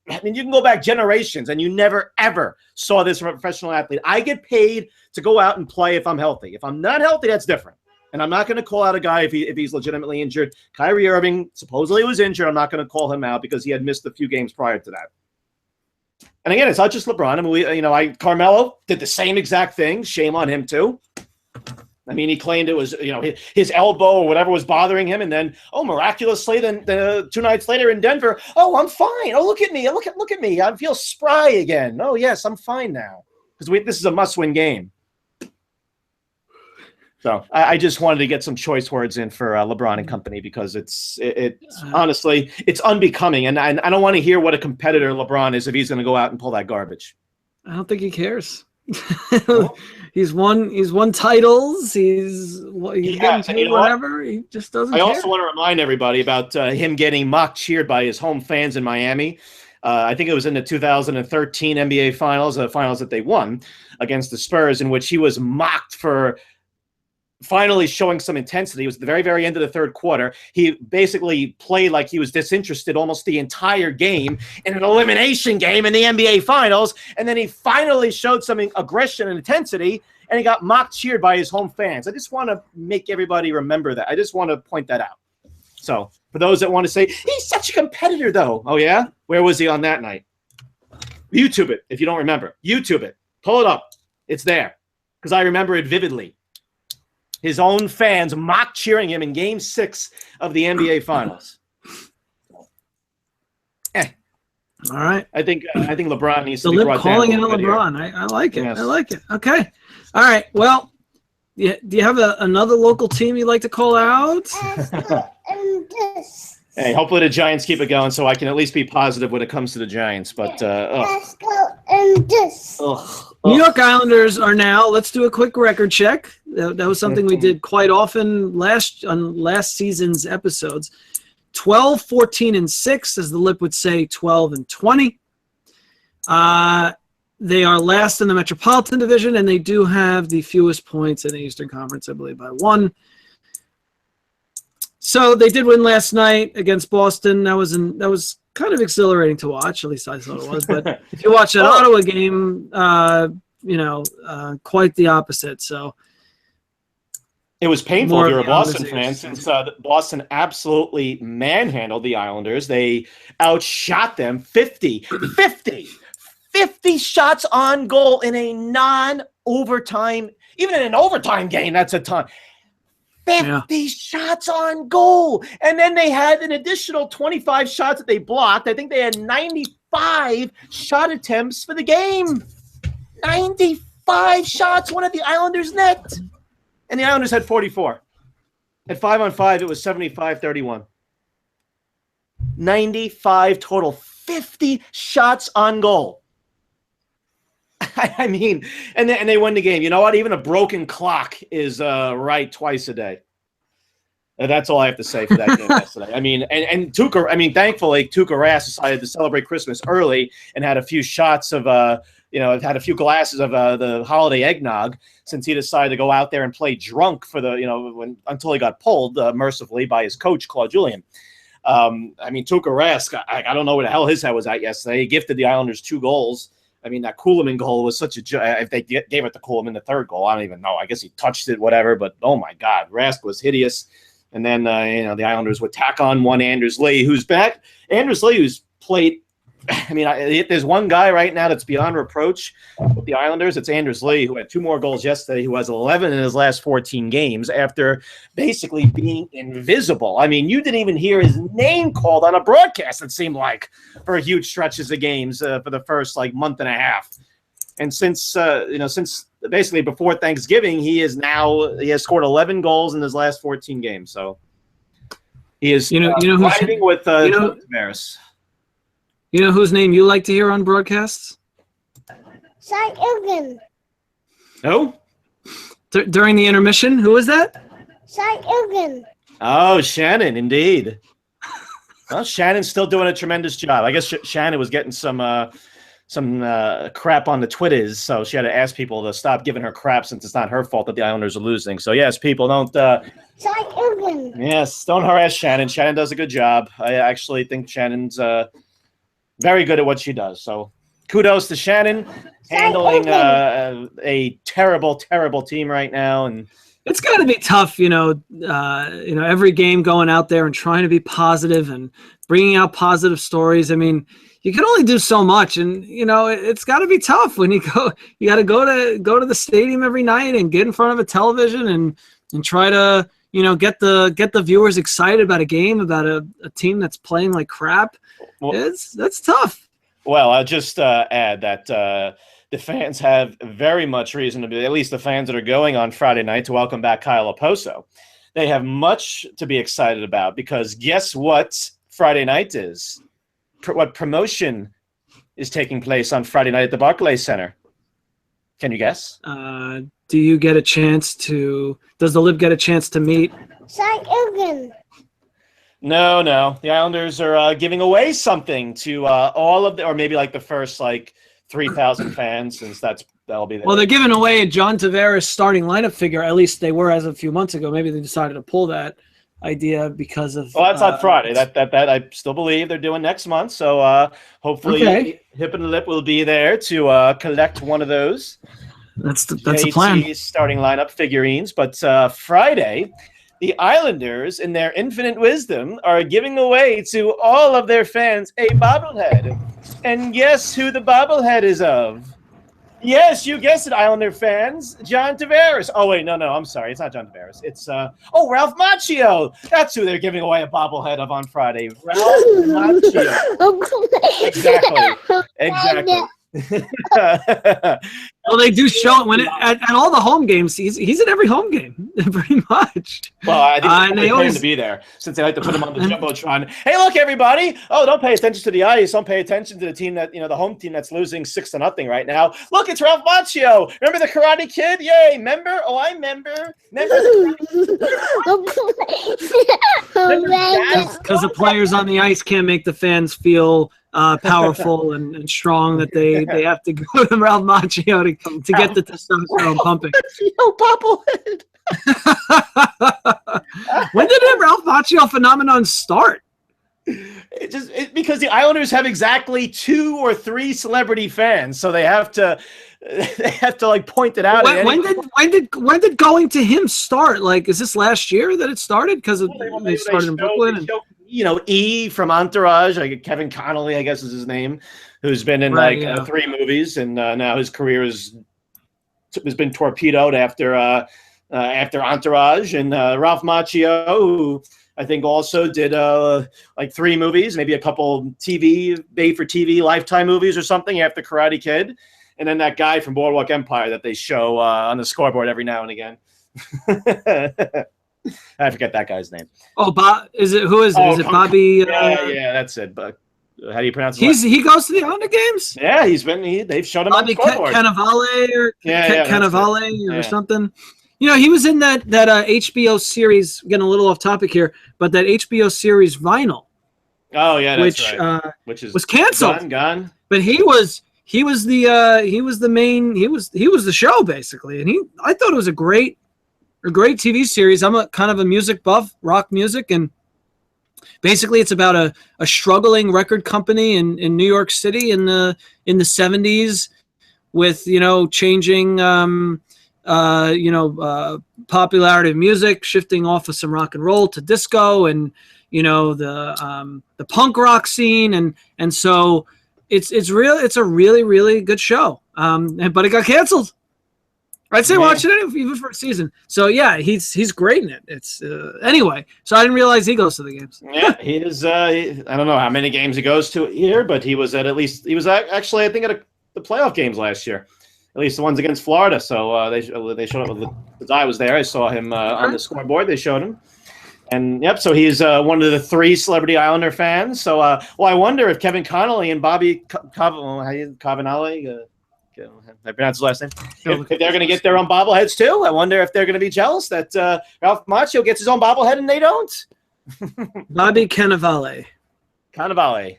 I mean, you can go back generations, and you never ever saw this from a professional athlete. I get paid to go out and play if I'm healthy. If I'm not healthy, that's different. And I'm not going to call out a guy if he's legitimately injured. Kyrie Irving supposedly was injured. I'm not going to call him out because he had missed a few games prior to that. And again, it's not just LeBron. I mean, Carmelo did the same exact thing. Shame on him too. I mean, he claimed it was, his elbow or whatever was bothering him, and then, miraculously, then 2 nights later in Denver, I'm fine. Oh, look at me, look at me. I feel spry again. Oh, yes, I'm fine now because this is a must-win game. So I just wanted to get some choice words in for LeBron and company because it's honestly it's unbecoming, and I don't want to hear what a competitor LeBron is if he's going to go out and pull that garbage. I don't think he cares. He's won titles. He's getting paid whatever. He just doesn't care. I also want to remind everybody about him getting mock cheered by his home fans in Miami. I think it was in the 2013 NBA Finals, the finals that they won against the Spurs, in which he was mocked for finally showing some intensity. It was the very, very end of the third quarter. He basically played like he was disinterested almost the entire game in an elimination game in the NBA Finals. And then he finally showed some aggression and intensity, and he got mock cheered by his home fans. I just want to make everybody remember that. I just want to point that out. So for those that want to say, he's such a competitor, though. Oh, yeah? Where was he on that night? YouTube it if you don't remember. YouTube it. Pull it up. It's there because I remember it vividly. His own fans mock cheering him in Game 6 of the NBA Finals. All right. I think LeBron needs to be brought down. Calling out LeBron. I like it. Yes. I like it. Okay. All right. Well, do you have another local team you'd like to call out? Hey, hopefully the Giants keep it going so I can at least be positive when it comes to the Giants. But New York Islanders are now, let's do a quick record check. That was something we did quite often on last season's episodes. 12, 14, and 6, as the Lip would say, 12 and 20. They are last in the Metropolitan Division, and they do have the fewest points in the Eastern Conference, I believe, by 1. So they did win last night against Boston. That was kind of exhilarating to watch. At least I thought it was. But if you watch that Ottawa game, quite the opposite. So it was painful if you're a Boston fan, since Boston absolutely manhandled the Islanders. They outshot them 50 shots on goal in a non-overtime. Even in an overtime game, that's a ton. 50 shots on goal. And then they had an additional 25 shots that they blocked. I think they had 95 shot attempts for the game. 95 shots went at the Islanders' net. And the Islanders had 44. At 5-on-5, it was 75-31. 95 total. 50 shots on goal. I mean, and they win the game. You know what? Even a broken clock is right twice a day. That's all I have to say for that game yesterday. I mean, and Tuukka. I mean, thankfully, Tuukka Rask decided to celebrate Christmas early and had a few shots of, had a few glasses of the holiday eggnog, since he decided to go out there and play drunk for until he got pulled mercifully by his coach Claude Julien. I mean, Tuukka Rask. I don't know where the hell his head was at yesterday. He gifted the Islanders 2 goals. I mean, that Kuhlman goal was such a if they gave it to Kuhlman, the third goal, I don't even know. I guess he touched it, whatever. But, oh, my God, Rask was hideous. And then, the Islanders would tack on one Anders Lee, who's back. Anders Lee, who's played – I mean, there's one guy right now that's beyond reproach with the Islanders. It's Anders Lee, who had 2 more goals yesterday, who has 11 in his last 14 games after basically being invisible. I mean, you didn't even hear his name called on a broadcast, it seemed like, for huge stretches of games for the first, month and a half. And since basically before Thanksgiving, he has scored 11 goals in his last 14 games. So he is riding with Tavares. You know whose name you like to hear on broadcasts? Cy Ilgen. Who? During the intermission, who was that? Cy Ilgen. Oh, Shannon, indeed. Well, Shannon's still doing a tremendous job. I guess Shannon was getting some crap on the Twitters, so she had to ask people to stop giving her crap since it's not her fault that the Islanders are losing. So, yes, people don't don't harass Shannon. Shannon does a good job. I actually think Shannon's very good at what she does. So, kudos to Shannon handling a terrible, terrible team right now. And It's got to be tough, every game going out there and trying to be positive and bringing out positive stories. I mean, you can only do so much, and it's got to be tough when you got to go to the stadium every night and get in front of a television and try to get the viewers excited about a game, about a team that's playing like crap. Well, that's tough. Well, I'll just add that the fans have very much reason to be, at least the fans that are going on Friday night, to welcome back Kyle Oposo. They have much to be excited about, because guess what Friday night is? What promotion is taking place on Friday night at the Barclays Center? Can you guess? Do you get a chance to? Does the Lib get a chance to meet? Cy Ilgen. No. The Islanders are giving away something to all of or maybe like the first 3,000 fans, since that'll be there. Well, they're giving away a John Tavares starting lineup figure. At least they were as of a few months ago. Maybe they decided to pull that idea because of. Well, that's on Friday. That I still believe they're doing next month. So hopefully, Hip and Lip will be there to collect one of those. That's the plan. Starting lineup figurines. But Friday, the Islanders, in their infinite wisdom, are giving away to all of their fans a bobblehead. And guess who the bobblehead is of? Yes, you guessed it, Islander fans. John Tavares. Oh, wait, no, I'm sorry. It's not John Tavares. It's, Ralph Macchio. That's who they're giving away a bobblehead of on Friday. Ralph Macchio. Exactly. Well, they do show it at all the home games. He's at every home game, pretty much. Well, I think they always to be there, since they like to put him on the jumbotron. Hey, look, everybody! Oh, don't pay attention to the audience. Don't pay attention to the team the home team that's losing 6-0 right now. Look, it's Ralph Macchio. Remember the Karate Kid? Yay! Remember? Oh, I remember. Because the players on the ice can't make the fans feel powerful and strong, that they have to go to Ralph Macchio to get the testosterone pumping. Bobblehead. When did the Ralph Macchio phenomenon start? Because the Islanders have exactly 2 or 3 celebrity fans, so they have to point it out. When did going to him start? Is this last year that it started? Because they started in Brooklyn. E from Entourage, Kevin Connolly, I guess is his name, who's been in 3 movies, and now his career has been torpedoed after Entourage. And Ralph Macchio, who I think also did 3 movies, maybe a couple made-for-TV Lifetime movies or something after Karate Kid, and then that guy from Boardwalk Empire that they show on the scoreboard every now and again. I forget that guy's name. Oh, Bob! Who is it? Is it Bobby? Yeah, that's it. But how do you pronounce it? He goes to the Islander games. Yeah, they've showed him Bobby on the scoreboard. Cannavale or something. He was in that HBO series. Getting a little off topic here, but that HBO series Vinyl. Oh yeah, that's right. Which was canceled. Gone. But he was the show basically, and I thought it was a great TV series. I'm a kind of a music buff, rock music, and basically it's about a struggling record company in New York City in the 70s, with changing popularity of music, shifting off of some rock and roll to disco, and the punk rock scene, and so it's a really, really good show. But it got canceled. I'd say watch it even for a season. So yeah, he's great in it. It's anyway. So I didn't realize he goes to the games. Yeah, he is. I don't know how many games he goes to here, but he was actually I think at the playoff games last year, at least the ones against Florida. So they showed up. As I was there, I saw him on the scoreboard. They showed him, and yep. So he's one of the 3 celebrity Islander fans. So I wonder if Kevin Connolly and Bobby Cavanale. I pronounced his last name. If they're going to get their own bobbleheads too, I wonder if they're going to be jealous that Ralph Macchio gets his own bobblehead and they don't. Bobby Cannavale. I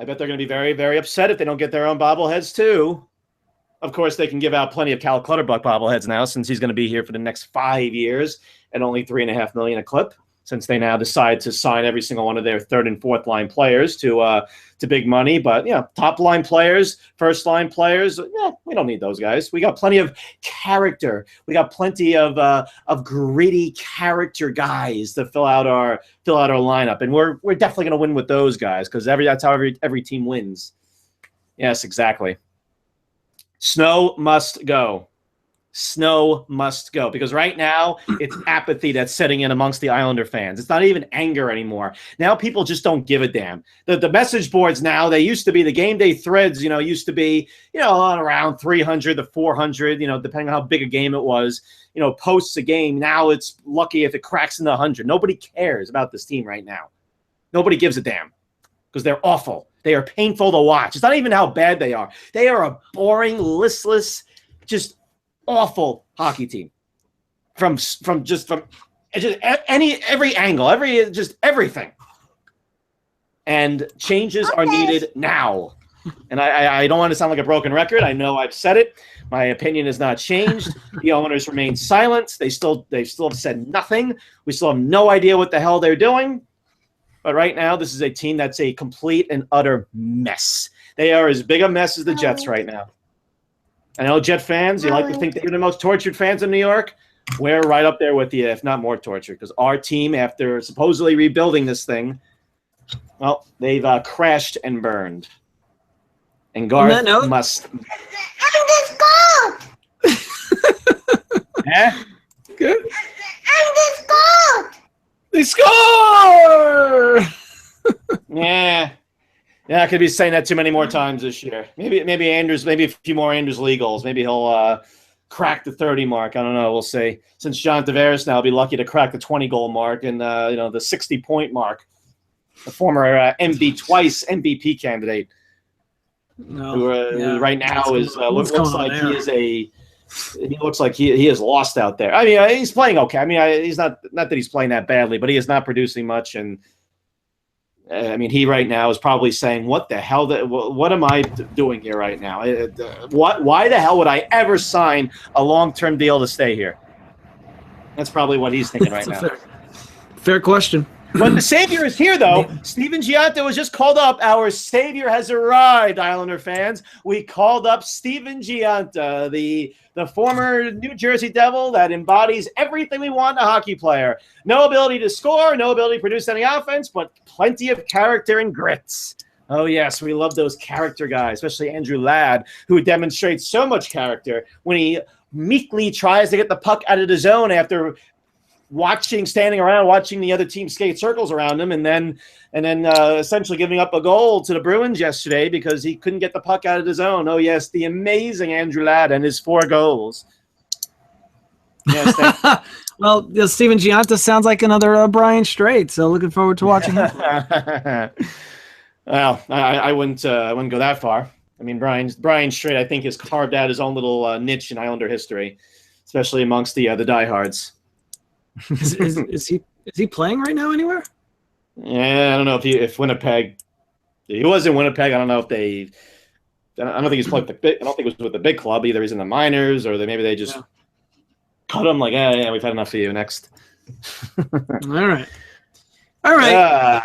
bet they're going to be very, very upset if they don't get their own bobbleheads too. Of course, they can give out plenty of Cal Clutterbuck bobbleheads now, since he's going to be here for the next 5 years at only $3.5 million a clip. since they now decide to sign every single one of their third and fourth line players to big money. But top line players, first line players, we don't need those guys. We got plenty of character. We got plenty of gritty character guys to fill out our lineup, and we're definitely going to win with those guys because that's how every team wins. Yes, exactly. Snow must go. Snow must go, because right now it's apathy that's setting in amongst the Islander fans. It's not even anger anymore. Now people just don't give a damn. The message boards now, they used to be, the game day threads, used to be, on around 300 to 400, depending on how big a game it was, posts a game. Now it's lucky if it cracks into 100. Nobody cares about this team right now. Nobody gives a damn because they're awful. They are painful to watch. It's not even how bad they are. They are a boring, listless, just awful hockey team from every angle, everything. And changes are needed now. And I don't want to sound like a broken record. I know I've said it. My opinion has not changed. The owners remain silent. They still have said nothing. We still have no idea what the hell they're doing. But right now, this is a team that's a complete and utter mess. They are as big a mess as the Jets right now. I know Jet fans, you like to think that you're the most tortured fans in New York. We're right up there with you, if not more tortured, because our team, after supposedly rebuilding this thing, well, they've crashed and burned. And Garth must. And they scored! Yeah? Good. And they scored! They score! Yeah. Yeah, I could be saying that too many more times this year. Maybe Andrews, maybe a few more Andrews Lee goals. Maybe he'll crack the 30 mark. I don't know. We'll see. Since John Tavares now will be lucky to crack the 20-goal mark and the 60-point mark. The former MVP candidate, who right now is looks like he is lost out there. I mean, he's playing okay. I mean, he's not that he's playing that badly, but he is not producing much. And I mean, he right now is probably saying, "What the hell? What am I doing here right now? Why the hell would I ever sign a long-term deal to stay here?" That's probably what he's thinking right now. Fair question. When the savior is here, though, Steven Gianta was just called up. Our savior has arrived, Islander fans. We called up Steven Gianta, the former New Jersey Devil that embodies everything we want in a hockey player. No ability to score, no ability to produce any offense, but plenty of character and grits. Oh, yes, we love those character guys, especially Andrew Ladd, who demonstrates so much character when he meekly tries to get the puck out of the zone after standing around watching the other team skate circles around him, and then essentially giving up a goal to the Bruins yesterday because he couldn't get the puck out of the zone. Oh yes, the amazing Andrew Ladd and his 4 goals. Yes, well, Steven Gianta sounds like another Brian Strait, so looking forward to watching him. Well, I wouldn't go that far. I mean, Brian Strait, I think, has carved out his own little niche in Islander history, especially amongst the diehards. Is he playing right now anywhere? Yeah, I don't know if Winnipeg. He was in Winnipeg. I don't know if they. I don't think he's playing with I don't think it was with the big club. Either he's in the minors or maybe they just cut him. Like, yeah, we've had enough of you. Next. All right.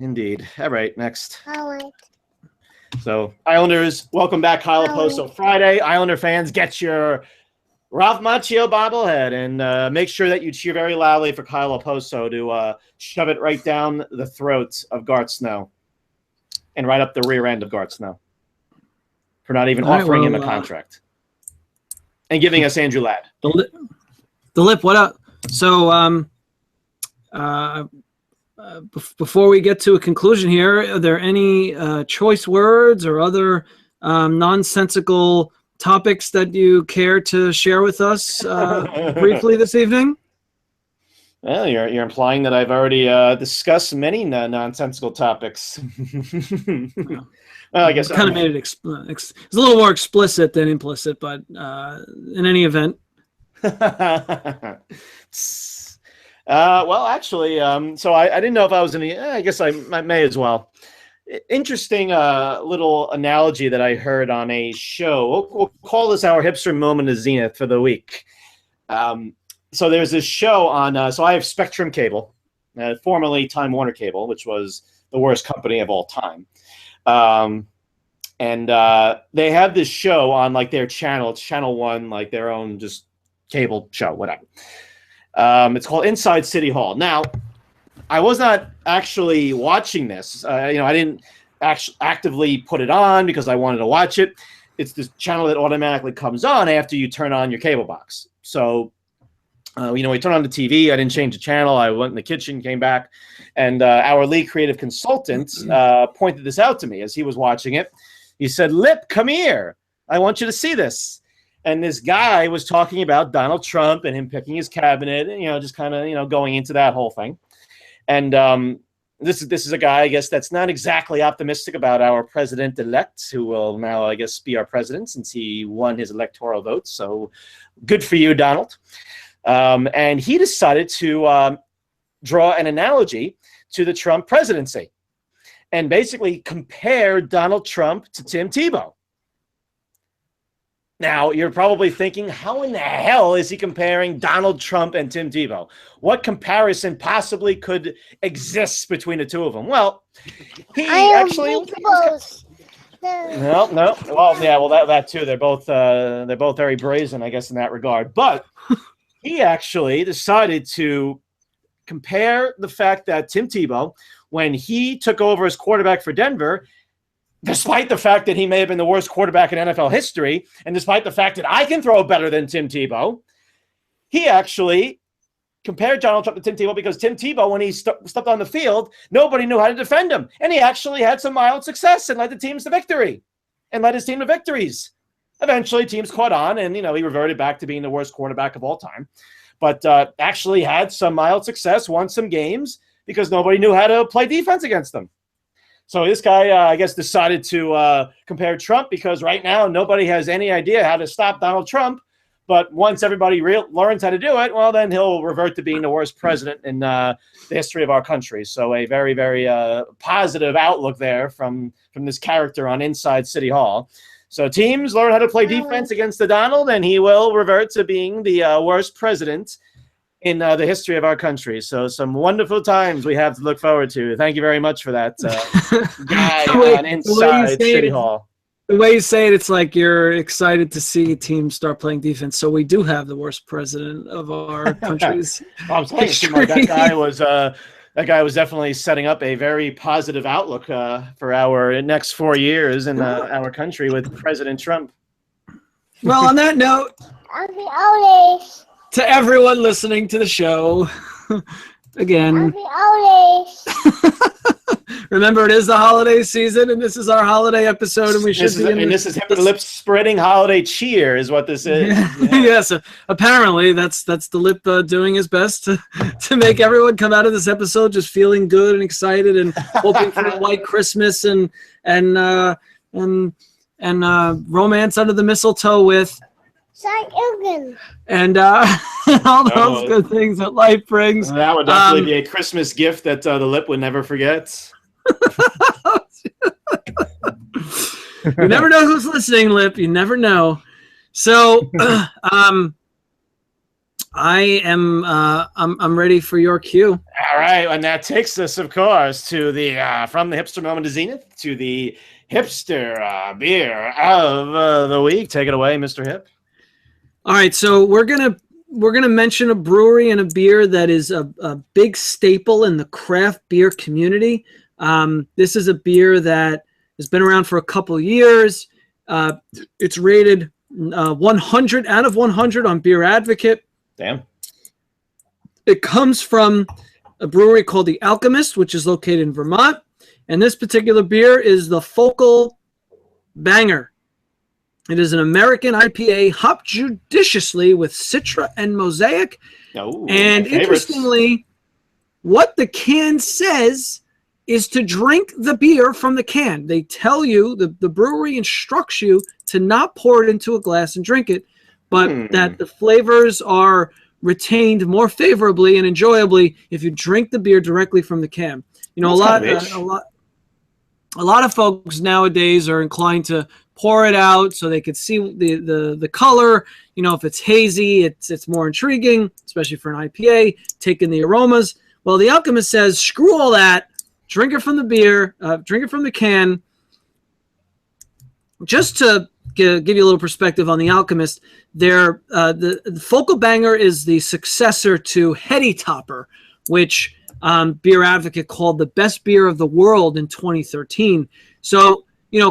Indeed. All right. Next. All right. So Islanders, welcome back, Kyle Oposo Friday. Islander fans, get your Ralph Macchio bobblehead and make sure that you cheer very loudly for Kyle Oposo to shove it right down the throat of Garth Snow and right up the rear end of Garth Snow for not even offering him a contract and giving us Andrew Ladd. The lip, what up? So before we get to a conclusion here, are there any choice words or other nonsensical topics that you care to share with us briefly this evening? Well, you're implying that I've already discussed many nonsensical topics. Well, I guess kind of made it it's a little more explicit than implicit, but in any event. Well, actually, so I didn't know if I was in the. I guess I may as well. Interesting little analogy that I heard on a show. We'll call this our hipster moment of Zenith for the week. So there's this show on. So I have Spectrum Cable, formerly Time Warner Cable, which was the worst company of all time. And they have this show on like their channel. It's Channel One, like their own just cable show, whatever. It's called Inside City Hall. Now, I was not actually watching this. I didn't actively put it on because I wanted to watch it. It's this channel that automatically comes on after you turn on your cable box. So, we turn on the TV. I didn't change the channel. I went in the kitchen, came back, and our lead creative consultant pointed this out to me as he was watching it. He said, "Lip, come here. I want you to see this." And this guy was talking about Donald Trump and him picking his cabinet, and just kind of going into that whole thing. And this is a guy, I guess, that's not exactly optimistic about our president-elect, who will now, I guess, be our president since he won his electoral vote. So good for you, Donald. And he decided to draw an analogy to the Trump presidency and basically compare Donald Trump to Tim Tebow. Now, you're probably thinking, how in the hell is he comparing Donald Trump and Tim Tebow? What comparison possibly could exist between the two of them? Well, he actually... No. Well, yeah, that too. They're both very brazen, I guess, in that regard. But he actually decided to compare the fact that Tim Tebow, when he took over as quarterback for Denver, despite the fact that he may have been the worst quarterback in NFL history, and despite the fact that I can throw better than Tim Tebow, he actually compared Donald Trump to Tim Tebow because Tim Tebow, when he stepped on the field, nobody knew how to defend him. And he actually had some mild success and led the teams to victory and led his team to victories. Eventually, teams caught on, and, he reverted back to being the worst quarterback of all time. But actually had some mild success, won some games because nobody knew how to play defense against them. So this guy, I guess, decided to compare Trump because right now nobody has any idea how to stop Donald Trump. But once everybody learns how to do it, well, then he'll revert to being the worst president in the history of our country. So a very, very positive outlook there from this character on Inside City Hall. So teams learn how to play defense against the Donald, and he will revert to being the worst president in the history of our country. So some wonderful times we have to look forward to. Thank you very much for that, guy on Inside City Hall. The way you say it, it's like you're excited to see teams start playing defense. So we do have the worst president of our country's I'm saying, it seemed like that guy was definitely setting up a very positive outlook for our next 4 years in our country with President Trump. Well, on that note, to everyone listening to the show, again, remember it is the holiday season, and this is our holiday episode, and this is Hip and Lip spreading holiday cheer, is what this is. Yeah. Yes, apparently that's the Lip doing his best to make everyone come out of this episode just feeling good and excited and hoping for a white Christmas and romance under the mistletoe with. And all those good things that life brings. That would definitely be a Christmas gift that the Lip would never forget. You never know who's listening, Lip. You never know. So, I'm ready for your cue. All right, and that takes us, of course, to the from the hipster moment to zenith to the hipster beer of the week. Take it away, Mr. Hip. All right, so we're gonna mention a brewery and a beer that is a big staple in the craft beer community. This is a beer that has been around for a couple of years. It's rated 100 out of 100 on Beer Advocate. Damn. It comes from a brewery called The Alchemist, which is located in Vermont. And this particular beer is the Focal Banger. It is an American IPA hopped judiciously with Citra and Mosaic. Oh, and interestingly, what the can says is to drink the beer from the can. They tell you, the brewery instructs you to not pour it into a glass and drink it, but that the flavors are retained more favorably and enjoyably if you drink the beer directly from the can. You know, a lot of folks nowadays are inclined to pour it out so they could see the color. You know, if it's hazy, it's more intriguing, especially for an IPA, take in the aromas. Well, the Alchemist says, screw all that. Drink it from the beer. Drink it from the can. Just to give you a little perspective on the Alchemist, the Focal Banger is the successor to Heady Topper, which Beer Advocate called the best beer of the world in 2013. So,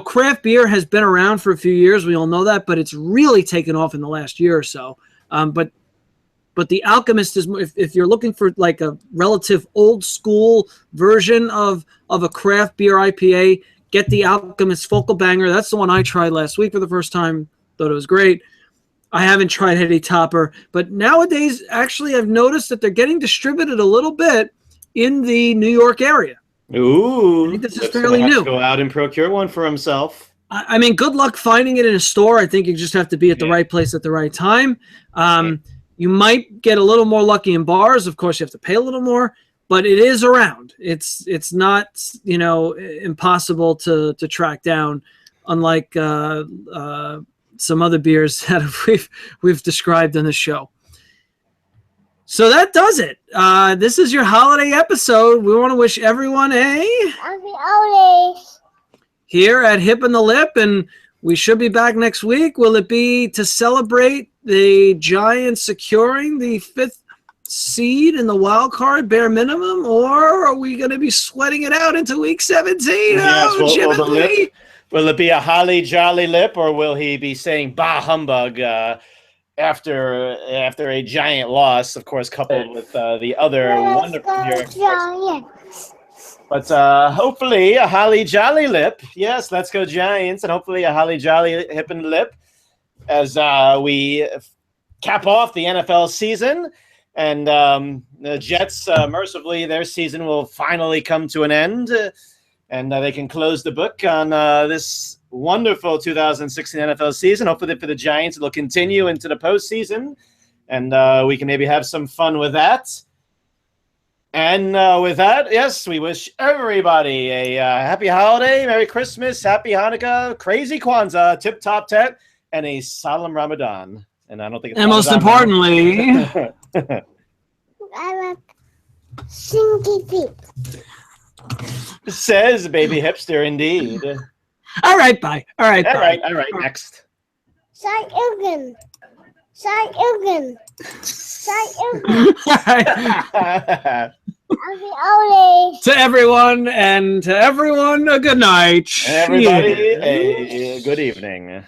craft beer has been around for a few years. We all know that, but it's really taken off in the last year or so. But the Alchemist is, if you're looking for like a relative old school version of a craft beer IPA, get the Alchemist Focal Banger. That's the one I tried last week for the first time. Thought it was great. I haven't tried Heady Topper, but nowadays, actually, I've noticed that they're getting distributed a little bit in the New York area. Ooh, I think this is fairly new. Go out and procure one for himself. I mean, good luck finding it in a store. I think you just have to be at the right place at the right time. You might get a little more lucky in bars. Of course, you have to pay a little more, but it is around. It's not impossible to track down, unlike some other beers that we've described on the show. So that does it. This is your holiday episode. We want to wish everyone Happy holidays. here at Hip and the Lip, and we should be back next week. Will it be to celebrate the Giants securing the 5th seed in the wild card bare minimum, or are we going to be sweating it out into week 17? Yes, will it be a holly jolly lip, or will he be saying bah humbug after a giant loss, of course, coupled with the other wonderful Giants. But hopefully a holly jolly lip. Yes, let's go Giants, and hopefully a holly jolly hip and lip as we cap off the NFL season. And the Jets, mercifully, their season will finally come to an end, and they can close the book on this wonderful 2016 NFL season. Hopefully for the Giants, it'll continue into the postseason, and we can maybe have some fun with that. And with that, yes, we wish everybody a happy holiday, Merry Christmas, Happy Hanukkah, Crazy Kwanzaa, Tip Top Tet, and a solemn Ramadan. And I don't think it's and most importantly, I like stinky feet. says Baby Hipster indeed. all right, bye. All right, bye. All right, next. Sai Ilgen. Happy holidays. To everyone, a good night. Everybody, a good evening.